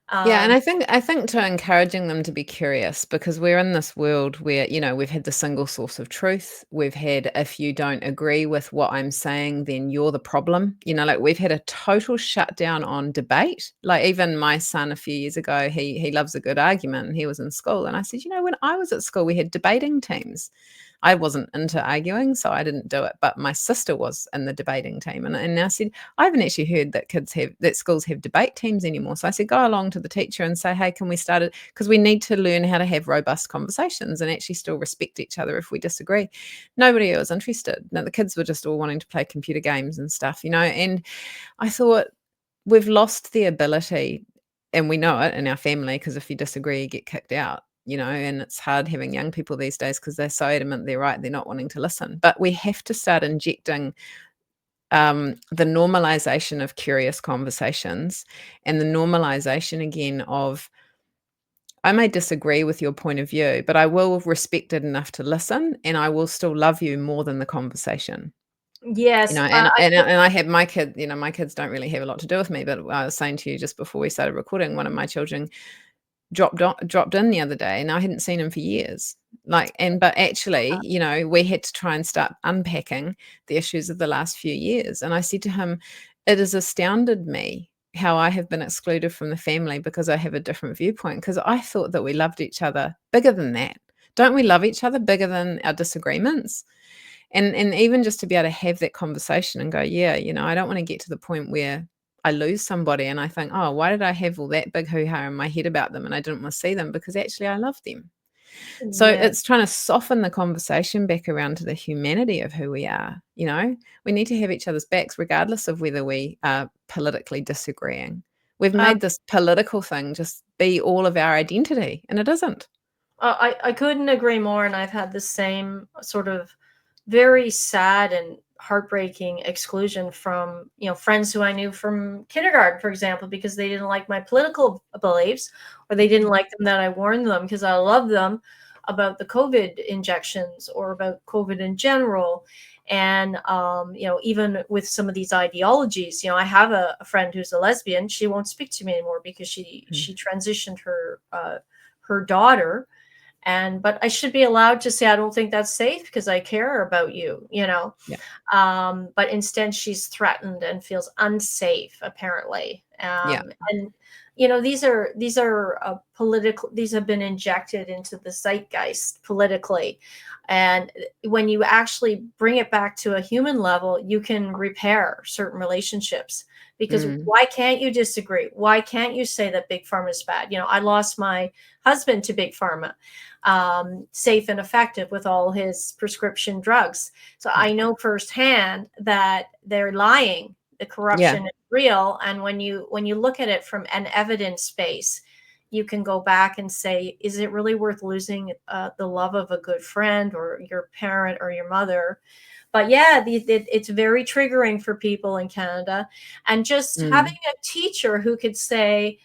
Yeah, and I think to encouraging them to be curious, because we're in this world where, we've had the single source of truth. We've had, if you don't agree with what I'm saying, then you're the problem. Like we've had a total shutdown on debate. Like even my son a few years ago, he loves a good argument, and he was in school. And I said, when I was at school, we had debating teams. I wasn't into arguing, so I didn't do it. But my sister was in the debating team. And I said, I haven't actually heard that schools have debate teams anymore. So I said, go along to the teacher and say, hey, can we start it? Because we need to learn how to have robust conversations and actually still respect each other if we disagree. Nobody was interested. Now, the kids were just all wanting to play computer games and stuff, and I thought we've lost the ability, and we know it in our family, because if you disagree, you get kicked out. And it's hard having young people these days because they're so adamant they're right, they're not wanting to listen. But we have to start injecting the normalization of curious conversations, and the normalization again of, I may disagree with your point of view, but I will respect it enough to listen, and I will still love you more than the conversation. Yes, And I have my kid, my kids don't really have a lot to do with me, but I was saying to you just before we started recording, one of my children dropped in the other day, and I hadn't seen him for years. But actually, we had to try and start unpacking the issues of the last few years. And I said to him, it has astounded me how I have been excluded from the family because I have a different viewpoint, because I thought that we loved each other bigger than that. Don't we love each other bigger than our disagreements? And even just to be able to have that conversation and go, yeah, I don't want to get to the point where I lose somebody and I think, oh, why did I have all that big hoo-ha in my head about them and I didn't want to see them, because actually I love them. So yes. it's trying to soften the conversation back around to the humanity of who we are. We need to have each other's backs regardless of whether we are politically disagreeing. We've made this political thing just be all of our identity, and it isn't. I couldn't agree more. And I've had the same sort of very sad and heartbreaking exclusion from, friends who I knew from kindergarten, for example, because they didn't like my political beliefs, or they didn't like them that I warned them because I love them about the COVID injections or about COVID in general. And, even with some of these ideologies, I have a friend who's a lesbian. She won't speak to me anymore because she transitioned her daughter. But I should be allowed to say, I don't think that's safe because I care about you, Yeah. But instead she's threatened and feels unsafe, apparently. Yeah. And, these are political, these have been injected into the zeitgeist politically. And when you actually bring it back to a human level, you can repair certain relationships. Because why can't you disagree? Why can't you say that Big Pharma is bad? I lost my husband to Big Pharma, safe and effective with all his prescription drugs. So I know firsthand that they're lying. The corruption is real. And when you look at it from an evidence base, you can go back and say, is it really worth losing the love of a good friend or your parent or your mother? But yeah, it's very triggering for people in Canada. And just having a teacher who could say,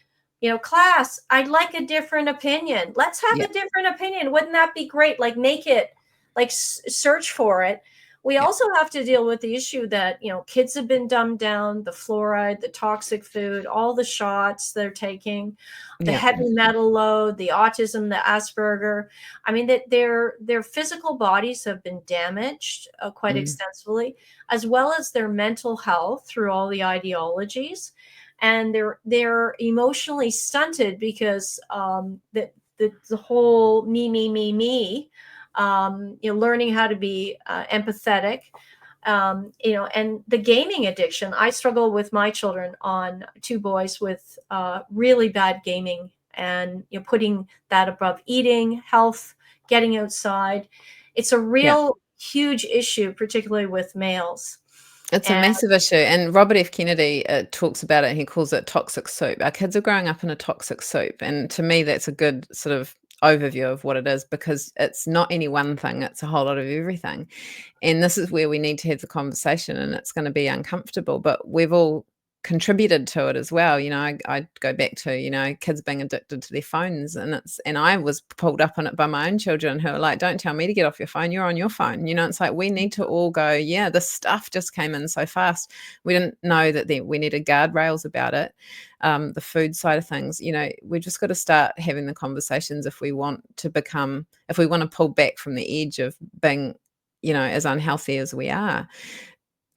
class, I'd like a different opinion. Let's have a different opinion. Wouldn't that be great? Like, make it, like, search for it. We also have to deal with the issue that, kids have been dumbed down, the fluoride, the toxic food, all the shots they're taking, the heavy metal load, the autism, the Asperger. I mean, that their physical bodies have been damaged quite extensively, as well as their mental health through all the ideologies. And they're emotionally stunted because the whole me, learning how to be empathetic, and the gaming addiction. I struggle with my children, on 2 boys with really bad gaming, and putting that above eating, health, getting outside. It's a real huge issue, particularly with males. It's a massive issue. And Robert F. Kennedy talks about it. He calls it toxic soup. Our kids are growing up in a toxic soup. And to me, that's a good sort of overview of what it is, because it's not any one thing. It's a whole lot of everything. And this is where we need to have the conversation, and it's going to be uncomfortable. But we've all contributed to it as well. I go back to, kids being addicted to their phones, and I was pulled up on it by my own children who are like, don't tell me to get off your phone, you're on your phone. It's like we need to all go, yeah, this stuff just came in so fast. We didn't know that we needed guardrails about it. The food side of things, we just got to start having the conversations if we want to pull back from the edge of being, as unhealthy as we are.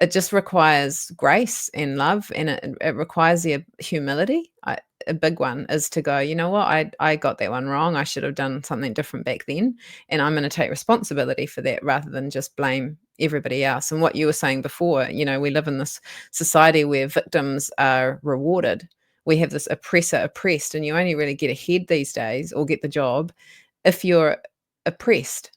It just requires grace and love, and it requires the humility. A big one is to go, you know what, I got that one wrong. I should have done something different back then, and I'm going to take responsibility for that rather than just blame everybody else. And what you were saying before, we live in this society where victims are rewarded. We have this oppressor oppressed, and you only really get ahead these days or get the job if you're oppressed.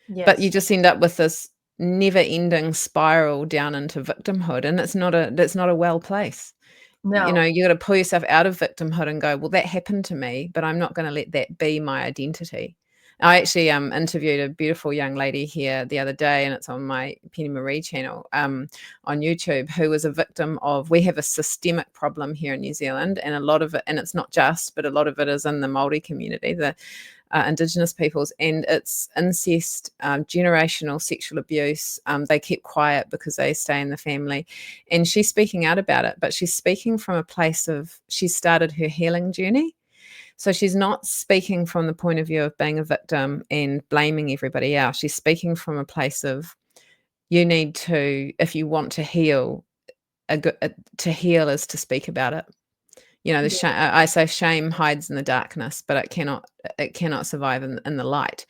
Yes. But you just end up with this never-ending spiral down into victimhood, and it's not a well place. No. You got to pull yourself out of victimhood and go, well, that happened to me, but I'm not going to let that be my identity. I actually interviewed a beautiful young lady here the other day, and it's on my Penny Marie channel on YouTube, who was a victim of, we have a systemic problem here in New Zealand, and a lot of it, and it's not just, but a lot of it is in the Māori community, the Indigenous peoples, and it's incest, generational sexual abuse. They keep quiet because they stay in the family, and she's speaking out about it, but she's speaking from a place of, she started her healing journey. So she's not speaking from the point of view of being a victim and blaming everybody else. She's speaking from a place of, you need to, if you want to heal, to heal is to speak about it. I say shame hides in the darkness, but it cannot survive in the light.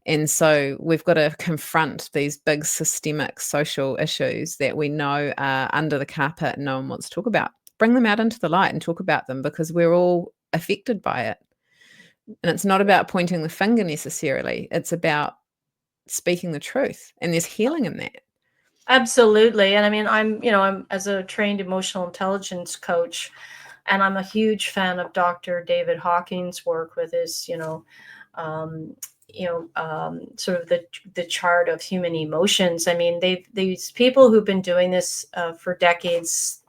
And so we've got to confront these big systemic social issues that we know are under the carpet and no one wants to talk about. Bring them out into the light and talk about them, because we're all affected by it. And it's not about pointing the finger necessarily. It's about speaking the truth, and there's healing in that. Absolutely. And I mean, I'm as a trained emotional intelligence coach, and I'm a huge fan of Dr. David Hawkins' work with his, sort of the chart of human emotions. I mean, these people who've been doing this for decades,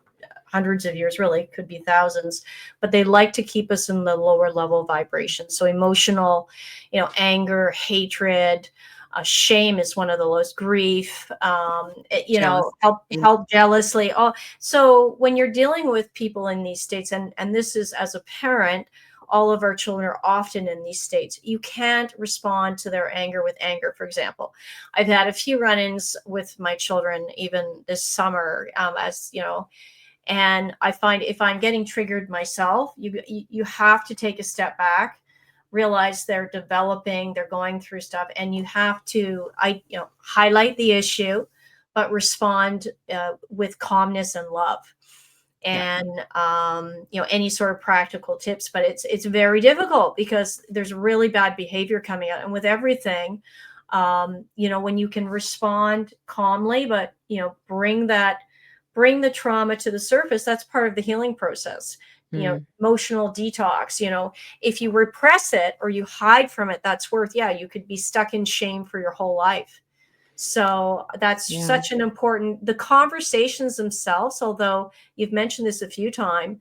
hundreds of years, really could be thousands, but they like to keep us in the lower level vibration. So emotional, anger, hatred, shame is one of the lowest, grief, help jealously. So when you're dealing with people in these states, and this is as a parent, all of our children are often in these states. You can't respond to their anger with anger. For example, I've had a few run-ins with my children, even this summer, and I find if I'm getting triggered myself, you have to take a step back, realize they're developing, they're going through stuff, and you have to highlight the issue, but respond with calmness and love, and any sort of practical tips. But it's very difficult because there's really bad behavior coming out, and with everything, when you can respond calmly, but bring the trauma to the surface, that's part of the healing process. Emotional detox, if you repress it or you hide from it, that's you could be stuck in shame for your whole life. So that's such an important, the conversations themselves, although you've mentioned this a few times,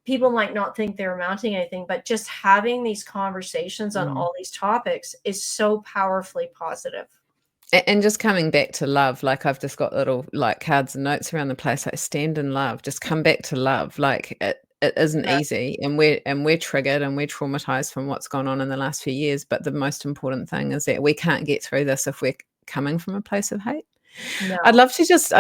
people might not think they're amounting anything, but just having these conversations on all these topics is so powerfully positive. And just coming back to love, like I've just got little like cards and notes around the place, like stand in love, just come back to love. Like it isn't easy, and we're triggered and we're traumatized from what's gone on in the last few years. But the most important thing is that we can't get through this if we're coming from a place of hate. No. I'd love to just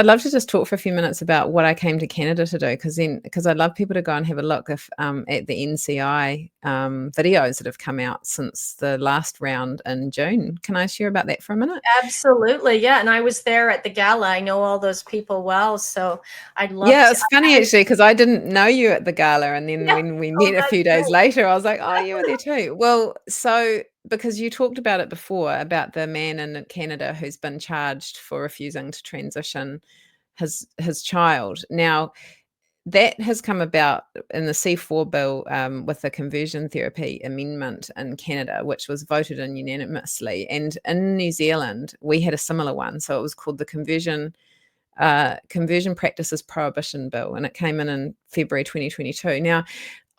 talk for a few minutes about what I came to Canada to do, because I'd love people to go and have a look at the NCI videos that have come out since the last round in June. Can I share about that for a minute? Absolutely, yeah. And I was there at the gala. I know all those people well, so I'd love. Yeah, it's funny actually, because I didn't know you at the gala, and then when we met a few days later, I was like, oh, you were there too. Well, so because you talked about it before, about the man in Canada who's been charged for refusing to transition his child. Now, that has come about in the C4 bill with the conversion therapy amendment in Canada, which was voted in unanimously. And in New Zealand, we had a similar one. So it was called the Conversion Conversion Practices Prohibition Bill, and it came in February 2022. Now,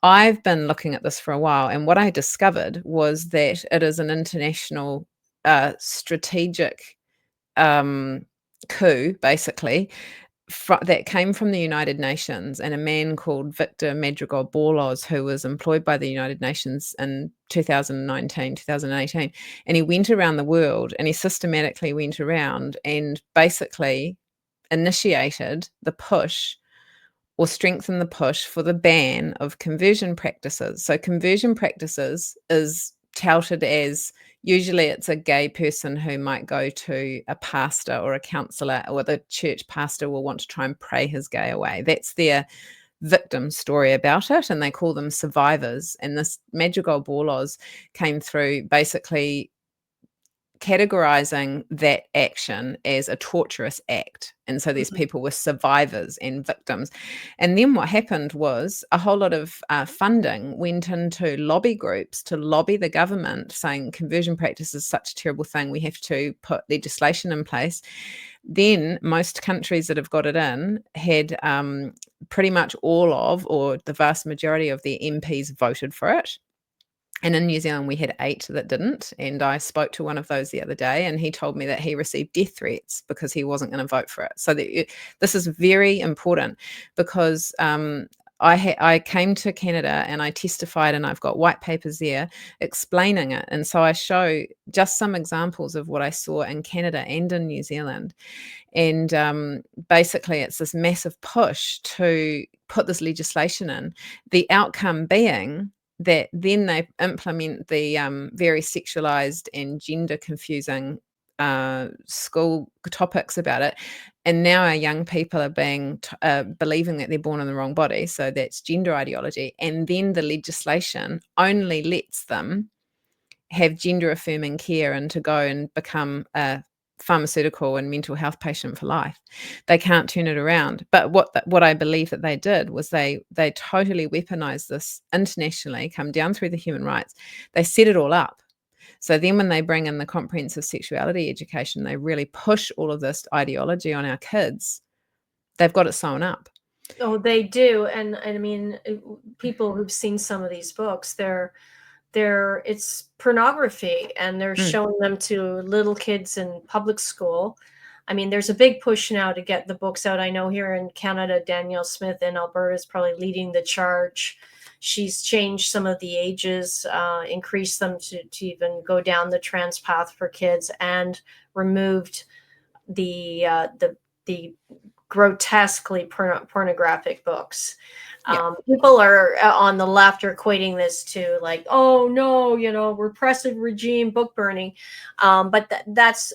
I've been looking at this for a while, and what I discovered was that it is an international strategic coup, basically, that came from the United Nations, and a man called Victor Madrigal-Borloz, who was employed by the United Nations in 2019, 2018. And he went around the world, and he systematically went around and basically initiated the push or strengthened the push for the ban of conversion practices. So conversion practices is touted as, usually it's a gay person who might go to a pastor or a counselor, or the church pastor will want to try and pray his gay away. That's their victim story about it, and they call them survivors. And this Madrigal-Borloz came through basically categorizing that action as a torturous act. And so these people were survivors and victims. And then what happened was a whole lot of funding went into lobby groups to lobby the government, saying conversion practice is such a terrible thing, we have to put legislation in place. Then most countries that have got it in had pretty much all of, or the vast majority of their MPs voted for it. And in New Zealand, we had 8 that didn't. And I spoke to one of those the other day, and he told me that he received death threats because he wasn't going to vote for it. So this is very important, because I came to Canada and I testified, and I've got white papers there explaining it. And so I show just some examples of what I saw in Canada and in New Zealand. And basically, it's this massive push to put this legislation in. The outcome being that then they implement the very sexualized and gender confusing school topics about it. And now our young people are being believing that they're born in the wrong body. So that's gender ideology. And then the legislation only lets them have gender affirming care and to go and become a pharmaceutical and mental health patient for life. They can't turn it around. But what I believe that they did was they totally weaponized this internationally, come down through the human rights. They set it all up. So then when they bring in the comprehensive sexuality education, they really push all of this ideology on our kids. They've got it sewn up. Oh, they do. And I mean, people who've seen some of these books, it's pornography, and they're showing them to little kids in public school. I mean, there's a big push now to get the books out. I know here in Canada, Danielle Smith in Alberta is probably leading the charge. She's changed some of the ages, increased them to even go down the trans path for kids, and removed the grotesquely pornographic books. People are on the left are equating this to like, oh no, repressive regime, book burning. But that's,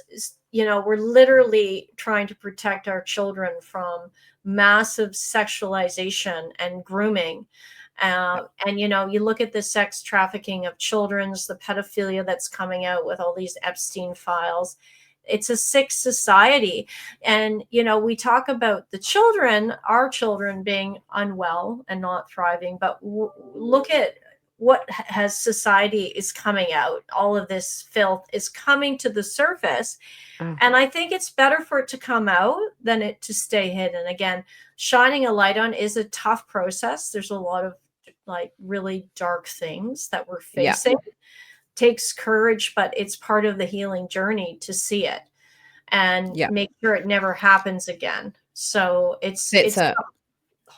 we're literally trying to protect our children from massive sexualization and grooming. And, you look at the sex trafficking of children's, the pedophilia that's coming out with all these Epstein files. It's a sick society. And, we talk about the children, our children being unwell and not thriving, but look at what has society is coming out. All of this filth is coming to the surface. And I think it's better for it to come out than it to stay hidden. Again, shining a light on is a tough process. There's a lot of like really dark things that we're facing. Takes courage, but it's part of the healing journey to see it and make sure it never happens again. So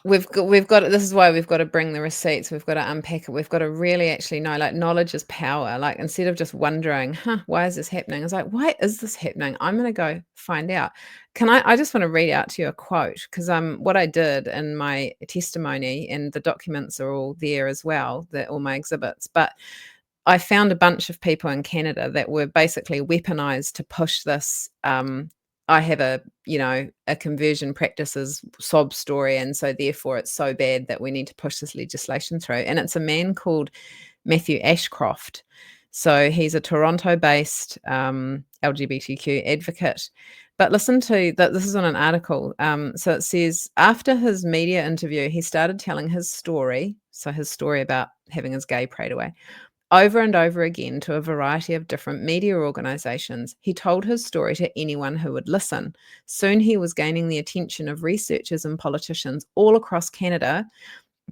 we've got this is why we've got to bring the receipts, we've got to unpack it, we've got to really actually know, like, knowledge is power. Like, instead of just wondering, why is this happening, it's like, why is this happening? I'm going to go find out. I just want to read out to you a quote, because what I did in my testimony, and the documents are all there as well, all my exhibits, but I found a bunch of people in Canada that were basically weaponized to push this. I have a conversion practices sob story, and so therefore it's so bad that we need to push this legislation through. And it's a man called Matthew Ashcroft. So he's a Toronto-based LGBTQ advocate. But listen to that. This is on an article. So it says, after his media interview, he started telling his story. So his story about having his gay prayed away. Over and over again to a variety of different media organizations, he told his story to anyone who would listen. Soon he was gaining the attention of researchers and politicians all across Canada,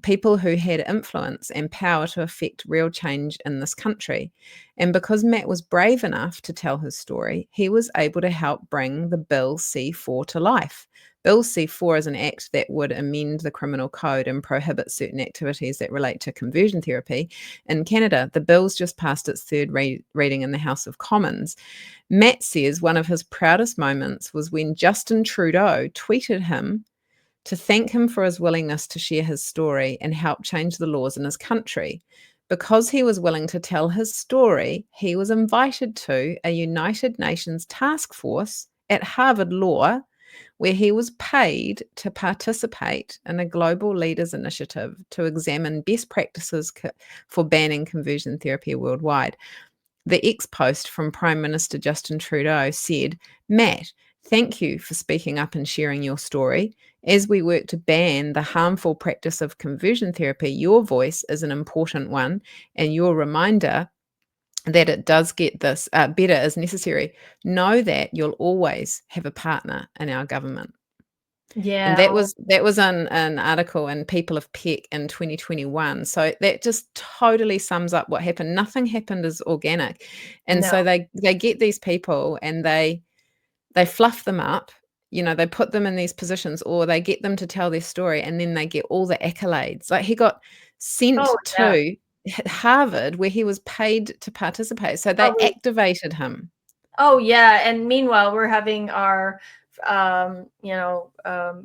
people who had influence and power to affect real change in this country. And because Matt was brave enough to tell his story, he was able to help bring the Bill C-4 to life. Bill C-4 is an act that would amend the criminal code and prohibit certain activities that relate to conversion therapy. In Canada, the bill's just passed its third reading in the House of Commons. Matt says one of his proudest moments was when Justin Trudeau tweeted him to thank him for his willingness to share his story and help change the laws in his country. Because he was willing to tell his story, he was invited to a United Nations task force at Harvard Law, where he was paid to participate in a global leaders initiative to examine best practices for banning conversion therapy worldwide. The ex-post from Prime Minister Justin Trudeau said, "Matt, thank you for speaking up and sharing your story. As we work to ban the harmful practice of conversion therapy, your voice is an important one, and your reminder that it does get this better is necessary. Know that you'll always have a partner in our government." And Yeah. that was an article in People of Peck in 2021. So that just totally sums up what happened. Nothing happened as organic. And No. so they get these people and they fluff them up, they put them in these positions, or they get them to tell their story, and then they get all the accolades. Like, he got sent Oh, yeah. to Harvard where he was paid to participate. So they Probably. activated him. Oh, yeah. And meanwhile, we're having our,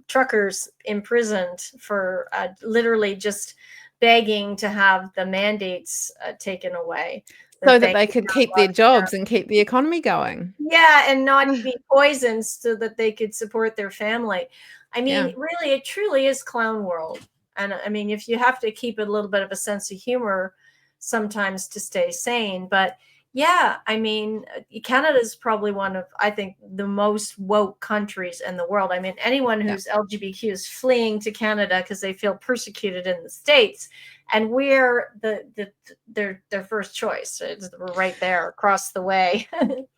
truckers imprisoned for literally just begging to have the mandates taken away. So that they they could could not keep their lock down. jobs and keep the economy going. Yeah, and not be poisoned so that they could support their family. I mean, Yeah. really, it truly is clown world. And I mean, if you have to keep a little bit of a sense of humor sometimes to stay sane, but yeah, I mean, Canada is probably one of, I think, the most woke countries in the world. I mean, anyone Yeah. who's LGBTQ is fleeing to Canada because they feel persecuted in the States, and we're their first choice. We're right there across the way.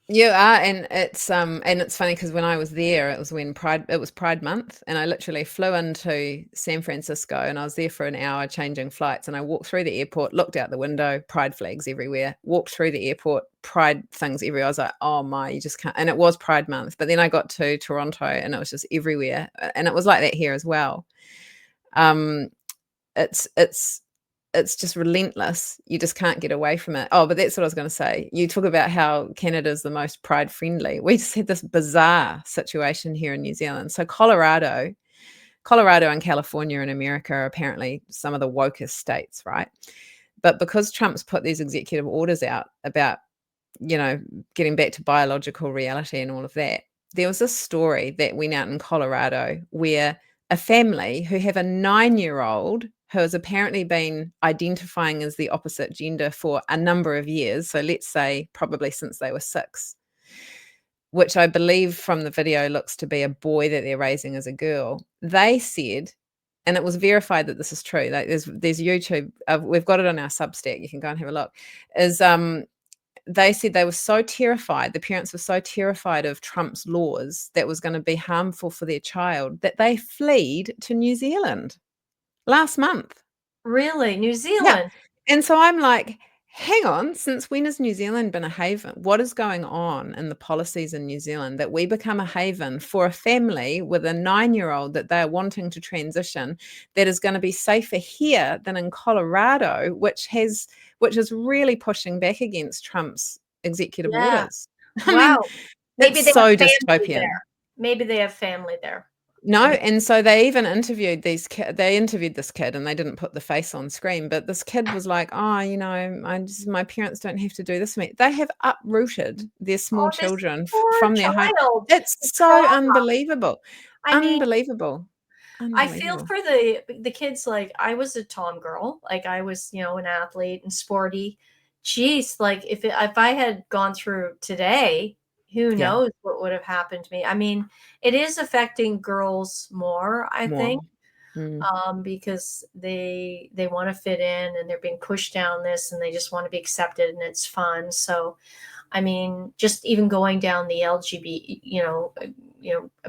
You are, and it's funny because when I was there, it was Pride Month, and I literally flew into San Francisco, and I was there for an hour changing flights, and I walked through the airport, looked out the window, pride flags everywhere, walked through the airport, pride things everywhere. I was like, oh my, you just can't. And it was Pride Month, but then I got to Toronto and it was just everywhere, and it was like that here as well. It's just relentless. You just can't get away from it. Oh, but that's what I was going to say. You talk about how Canada is the most pride friendly. We just had this bizarre situation here in New Zealand. So Colorado and California in America are apparently some of the wokest states, right? But because Trump's put these executive orders out about, getting back to biological reality and all of that, there was this story that went out in Colorado where a family who have a 9-year-old who has apparently been identifying as the opposite gender for a number of years, so let's say probably since they were 6, which I believe from the video looks to be a boy that they're raising as a girl. They said, and it was verified that this is true, like there's YouTube, we've got it on our Substack, you can go and have a look, is they said they were so terrified, the parents were so terrified of Trump's laws that was going to be harmful for their child, that they fled to New Zealand last month. Really? New Yeah. Zealand? And so I'm like, hang on, since when has New Zealand been a haven? What is going on in the policies in New Zealand that we become a haven for a family with a 9-year-old that they're wanting to transition, that is going to be safer here than in Colorado, which is really pushing back against Trump's executive Yeah. orders. I mean, Wow. Maybe it's they have so family dystopian. there. Maybe they have family there. No, and so they even interviewed this kid, and they didn't put the face on screen, but this kid was like, "Oh, my parents don't have to do this for me." They have uprooted their small Oh, this children poor from their home. child. It's The so trauma. unbelievable. I mean, Unbelievable. I feel Unbelievable. for the kids. Like, I was a tom girl. Like, I was, an athlete and sporty. Jeez, like if I had gone through today, who Yeah, knows what would have happened to me. I mean, it is affecting girls more, I more. think. because they want to fit in, and they're being pushed down this, and they just want to be accepted, and it's fun. So I mean, just even going down the LGBT,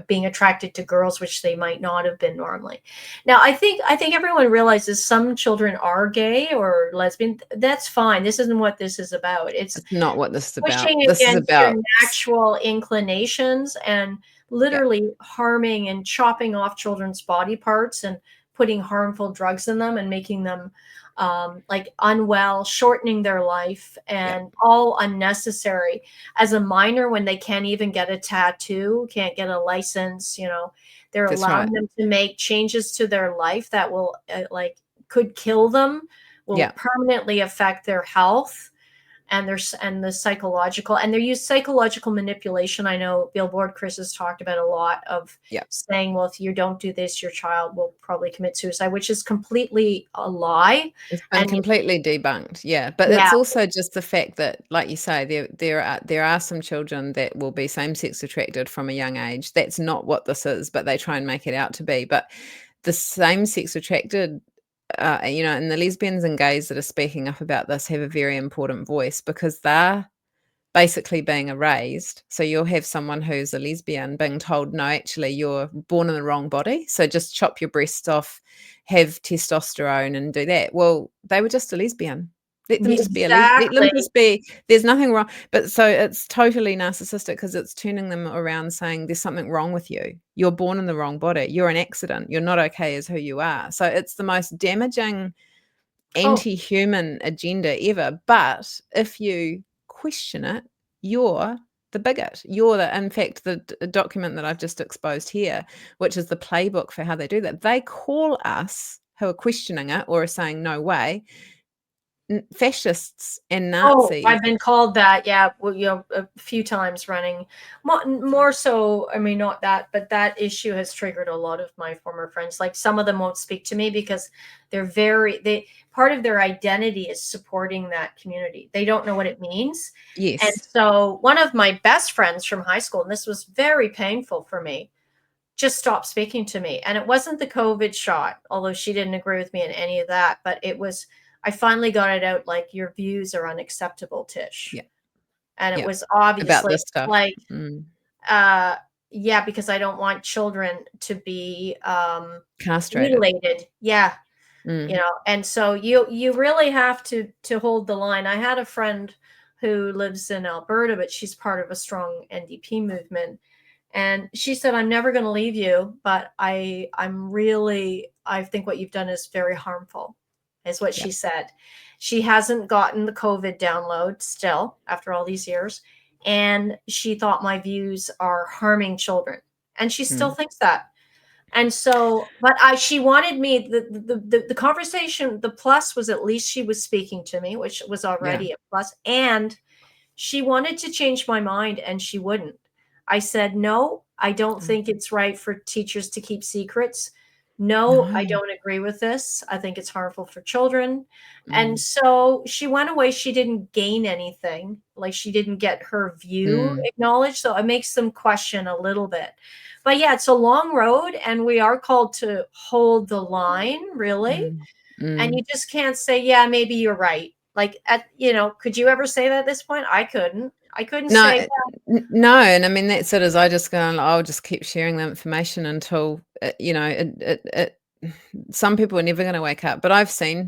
being attracted to girls, which they might not have been normally. Now, I think everyone realizes some children are gay or lesbian. That's fine. This isn't what this is about. It's It's not what this is about. pushing This is against your about natural inclinations and literally harming and chopping off children's body parts and putting harmful drugs in them and making them like unwell, shortening their life, and all unnecessary. As a minor, when they can't even get a tattoo, can't get a license, they're That's allowing right. them to make changes to their life that will could kill them, will permanently affect their health and the psychological, and they use psychological manipulation. I know Billboard Chris has talked about a lot of saying, well, if you don't do this, your child will probably commit suicide, which is completely a lie. It's been completely debunked. But it's also just the fact that, like you say, there are some children that will be same-sex attracted from a young age. That's not what this is, but they try and make it out to be. But the same-sex attracted, and the lesbians and gays that are speaking up about this have a very important voice, because they're basically being erased. So you'll have someone who's a lesbian being told, no, actually you're born in the wrong body, so just chop your breasts off, have testosterone and do that. Well, they were just a lesbian. Let them just be let them just be. There's nothing wrong. But so it's totally narcissistic, because it's turning them around saying there's something wrong with you. You're born in the wrong body. You're an accident. You're not okay as who you are. So it's the most damaging anti-human agenda ever. But if you question it, you're the bigot. In fact, the document that I've just exposed here, which is the playbook for how they do that, they call us who are questioning it or are saying no way, fascists and Nazis. I've been called that. Yeah. Well, a few times running. More so, I mean, not that, but that issue has triggered a lot of my former friends. Like, some of them won't speak to me because part of their identity is supporting that community. They don't know what it means. Yes. And so one of my best friends from high school, and this was very painful for me, just stopped speaking to me. And it wasn't the COVID shot, although she didn't agree with me in any of that, but it was, I finally got it out, like, your views are unacceptable, Tish. And it was obviously about this stuff. Like, because I don't want children to be castrated, mutilated. And so you really have to hold the line. I had a friend who lives in Alberta, but she's part of a strong NDP movement. And she said, I'm never going to leave you, but I think what you've done is very harmful, is what she said. She hasn't gotten the COVID download still after all these years. And she thought my views are harming children. And she still thinks that. And so, but she wanted me, the conversation, the plus was at least she was speaking to me, which was already a plus. And she wanted to change my mind, and she wouldn't. I said, no, I don't think it's right for teachers to keep secrets. No, I don't agree with this. I think it's harmful for children. And so she went away. She didn't gain anything. Like, she didn't get her view acknowledged. So it makes them question a little bit. But yeah, it's a long road, and we are called to hold the line, really. And you just can't say, yeah, maybe you're right. Like, could you ever say that at this point? I couldn't say that. No. And I mean, that's it. As I just go, I'll just keep sharing the information until, some people are never going to wake up. But I see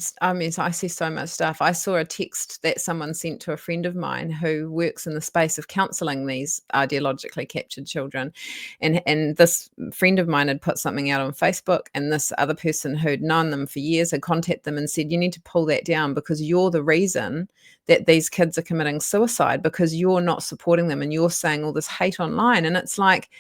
so much stuff. I saw a text that someone sent to a friend of mine who works in the space of counseling these ideologically captured children. And this friend of mine had put something out on Facebook, and this other person who'd known them for years had contacted them and said, you need to pull that down, because you're the reason that these kids are committing suicide, because you're not supporting them and you're saying all this hate online. And it's like,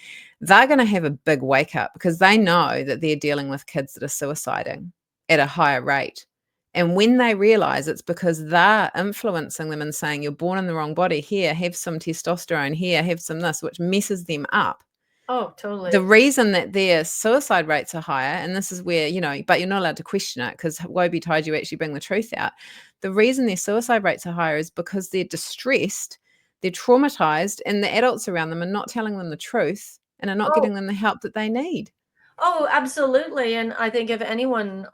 they're going to have a big wake up, because they know that they're dealing with kids that are suiciding at a higher rate. And when they realize it's because they're influencing them and saying, you're born in the wrong body, here, have some testosterone, here, have some this, which messes them up. Oh, totally. The reason that their suicide rates are higher, and this is where, but you're not allowed to question it, because woe betide you actually bring the truth out. The reason their suicide rates are higher is because they're distressed, they're traumatized, and the adults around them are not telling them the truth and are not getting them the help that they need. Oh, absolutely. And I think if anyone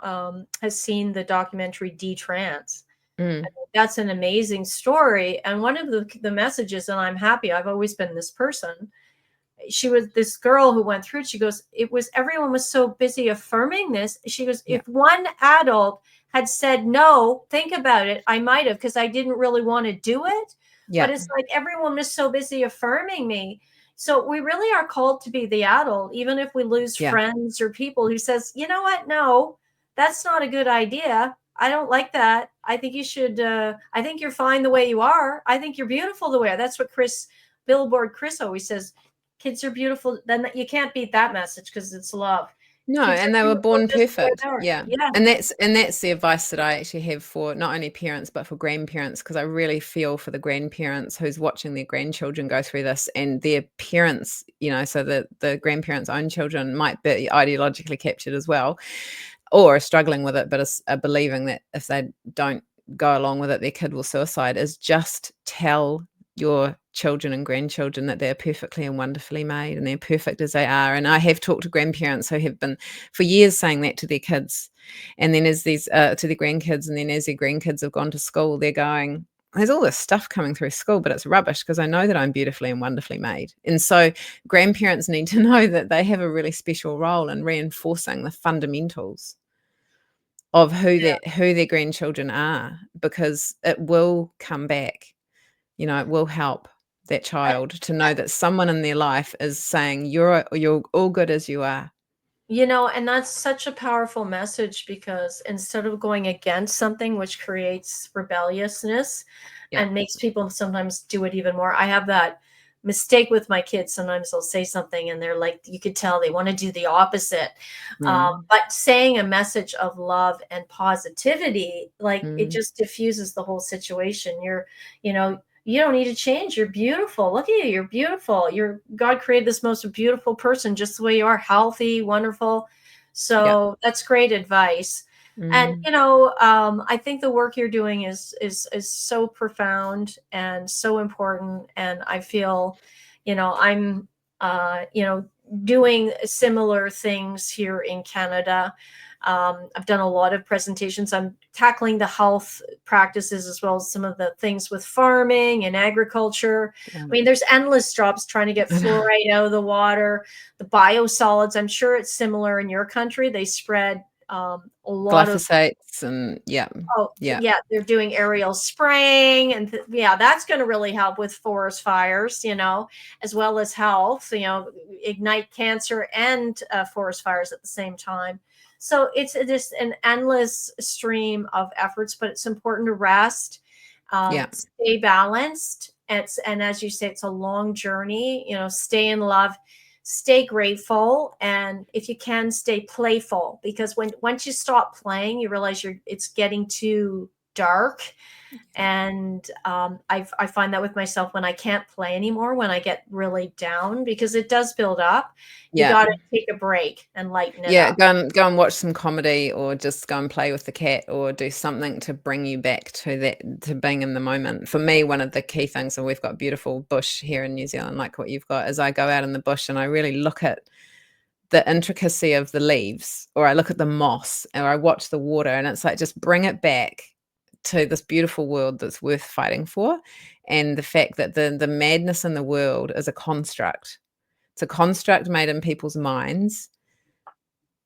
has seen the documentary D-Trans, Mm, that's an amazing story. And one of the messages, and I'm happy, I've always been this person. She was this girl who went through it. She goes, it was everyone was so busy affirming this. She goes, yeah, if one adult had said no, think about it, I might have, because I didn't really want to do it. But yeah, it's like everyone was so busy affirming me. So we really are called to be the adult, even if we lose yeah. friends or people who says, you know what, no, that's not a good idea. I don't like that. I think you should. I think you're fine the way you are. I think you're beautiful the way. That's what Billboard Chris always says. Kids are beautiful. Then you can't beat that message because it's love. No, Kids are and they were beautiful born just the way perfect. they are. Yeah. Yeah. And that's the advice that I actually have for not only parents but for grandparents, because I really feel for the grandparents who's watching their grandchildren go through this, and their parents, so the grandparents' own children might be ideologically captured as well, or are struggling with it, but are believing that if they don't go along with it, their kid will suicide. Is just tell your children and grandchildren that they're perfectly and wonderfully made and they're perfect as they are. And I have talked to grandparents who have been for years saying that to their kids, and then as these to their grandkids, and then as their grandkids have gone to school, they're going, there's all this stuff coming through school, but it's rubbish because I know that I'm beautifully and wonderfully made. And so grandparents need to know that they have a really special role in reinforcing the fundamentals of who their grandchildren are, because it will come back. It will help that I, child to know that someone in their life is saying you're all good as you are. and that's such a powerful message, because instead of going against something, which creates rebelliousness Yeah. and makes people sometimes do it even more. I have that mistake with my kids. Sometimes they'll say something and they're like, you could tell they want to do the opposite. Mm, But saying a message of love and positivity, like, it mm, just diffuses the whole situation. You know, you don't need to change. You're beautiful. Look at you. You're beautiful. God created this most beautiful person just the way you are, healthy, wonderful. yeah. So that's great advice. And Mm, I think the work you're doing is so profound and so important. And I feel, I'm doing similar things here in Canada. I've done a lot of presentations. I'm tackling the health practices as well as some of the things with farming and agriculture. yeah. I mean, there's endless jobs trying to get fluoride out of the water, the biosolids. I'm sure it's similar in your country. They spread a lot of. Glyphosates and yeah. Oh, Yeah. yeah, they're doing aerial spraying, and yeah, that's going to really help with forest fires, as well as health, ignite cancer and forest fires at the same time. So it's just an endless stream of efforts, but it's important to rest, Yeah. stay balanced. And as you say, it's a long journey, stay in love, stay grateful, and if you can, stay playful, because once you stop playing, you realize it's getting too dark. And I find that with myself, when I can't play anymore, when I get really down, because it does build up, you Yeah. got to take a break and lighten it Yeah, up. go and watch some comedy, or just go and play with the cat, or do something to bring you back to being in the moment. For me, one of the key things, and we've got beautiful bush here in New Zealand like what you've got, is I go out in the bush and I really look at the intricacy of the leaves, or I look at the moss, or I watch the water, and it's like, just bring it back to this beautiful world that's worth fighting for, and the fact that the madness in the world is a construct. It's a construct made in people's minds,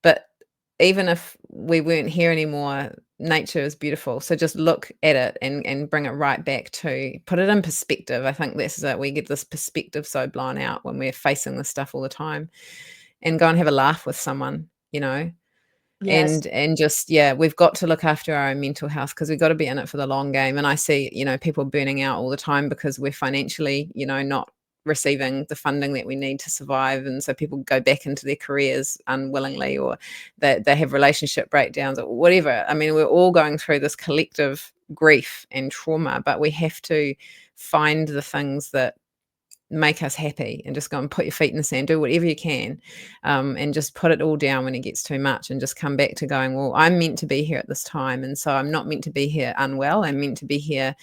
but even if we weren't here anymore, nature is beautiful. So just look at it and bring it right back to put it in perspective. I think this is it. We get this perspective so blown out when we're facing this stuff all the time, and go and have a laugh with someone, Yes. and just, yeah, we've got to look after our own mental health, because we've got to be in it for the long game. And I see, people burning out all the time because we're financially, not receiving the funding that we need to survive, and so people go back into their careers unwillingly, or they have relationship breakdowns, or whatever. I mean, we're all going through this collective grief and trauma, but we have to find the things that make us happy, and just go and put your feet in the sand, do whatever you can, and just put it all down when it gets too much, and just come back to going, well, I'm meant to be here at this time, and so I'm not meant to be here unwell. I'm meant to be here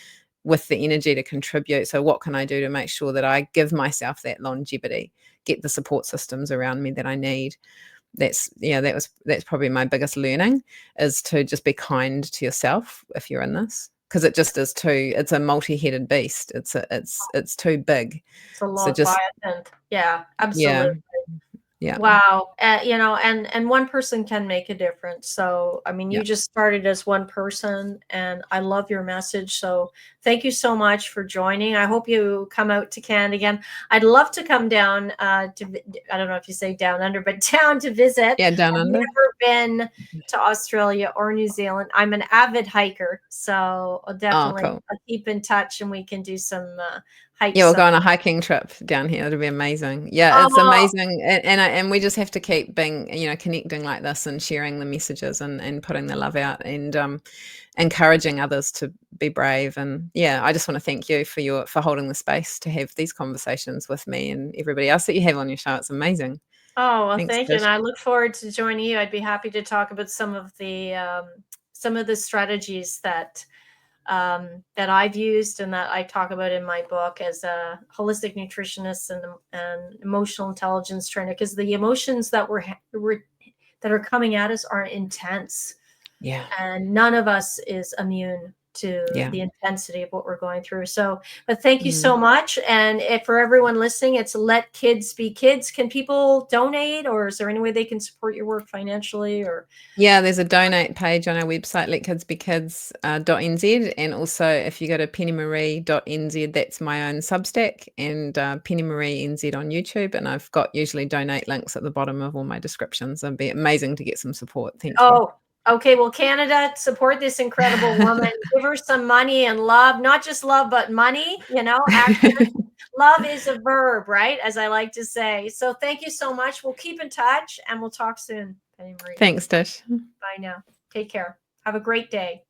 with the energy to contribute. So what can I do to make sure that I give myself that longevity, get the support systems around me that I need, that's probably my biggest learning, is to just be kind to yourself if you're in this, because it just is it's a multi-headed beast. It's too big. It's a So just Leviathan. Yeah, yeah, absolutely. yeah, Wow. And one person can make a difference. So, I mean, yeah. you just started as one person, and I love your message. So thank you so much for joining. I hope you come out to Canada again. I'd love to come down I don't know if you say down under, but down to visit. Yeah, down I've under. never been to Australia or New Zealand. I'm an avid hiker, so I'll definitely Cool. I'll keep in touch, and we can do some hikes. Yeah, we'll go on a hiking trip down here. It'll be amazing. Yeah, it's Oh, amazing, and we just have to keep being, connecting like this and sharing the messages and putting the love out and encouraging others to be brave. And yeah, I just want to thank you for holding the space to have these conversations with me and everybody else that you have on your show. It's amazing. Oh, well, Thanks, thank you. Tish. And I look forward to joining you. I'd be happy to talk about some of the strategies that I've used and that I talk about in my book as a holistic nutritionist and emotional intelligence trainer, because the emotions that that are coming at us are intense. Yeah. And none of us is immune to Yeah. the intensity of what we're going through. So, but thank you so much. And for everyone listening, it's Let Kids Be Kids. Can people donate, or is there any way they can support your work financially? Or Yeah, there's a donate page on our website, letkidsbekids.nz. And also, if you go to pennymarie.nz, that's my own Substack, and Penny Marie NZ on YouTube. And I've got usually donate links at the bottom of all my descriptions. It'd be amazing to get some support. Thank you. Oh, okay. Well, Canada, support this incredible woman. Give her some money and love, not just love, but money, action. Love is a verb, right? As I like to say. So thank you so much. We'll keep in touch, and we'll talk soon, Penny Marie. Thanks, Tish. Bye now. Take care. Have a great day.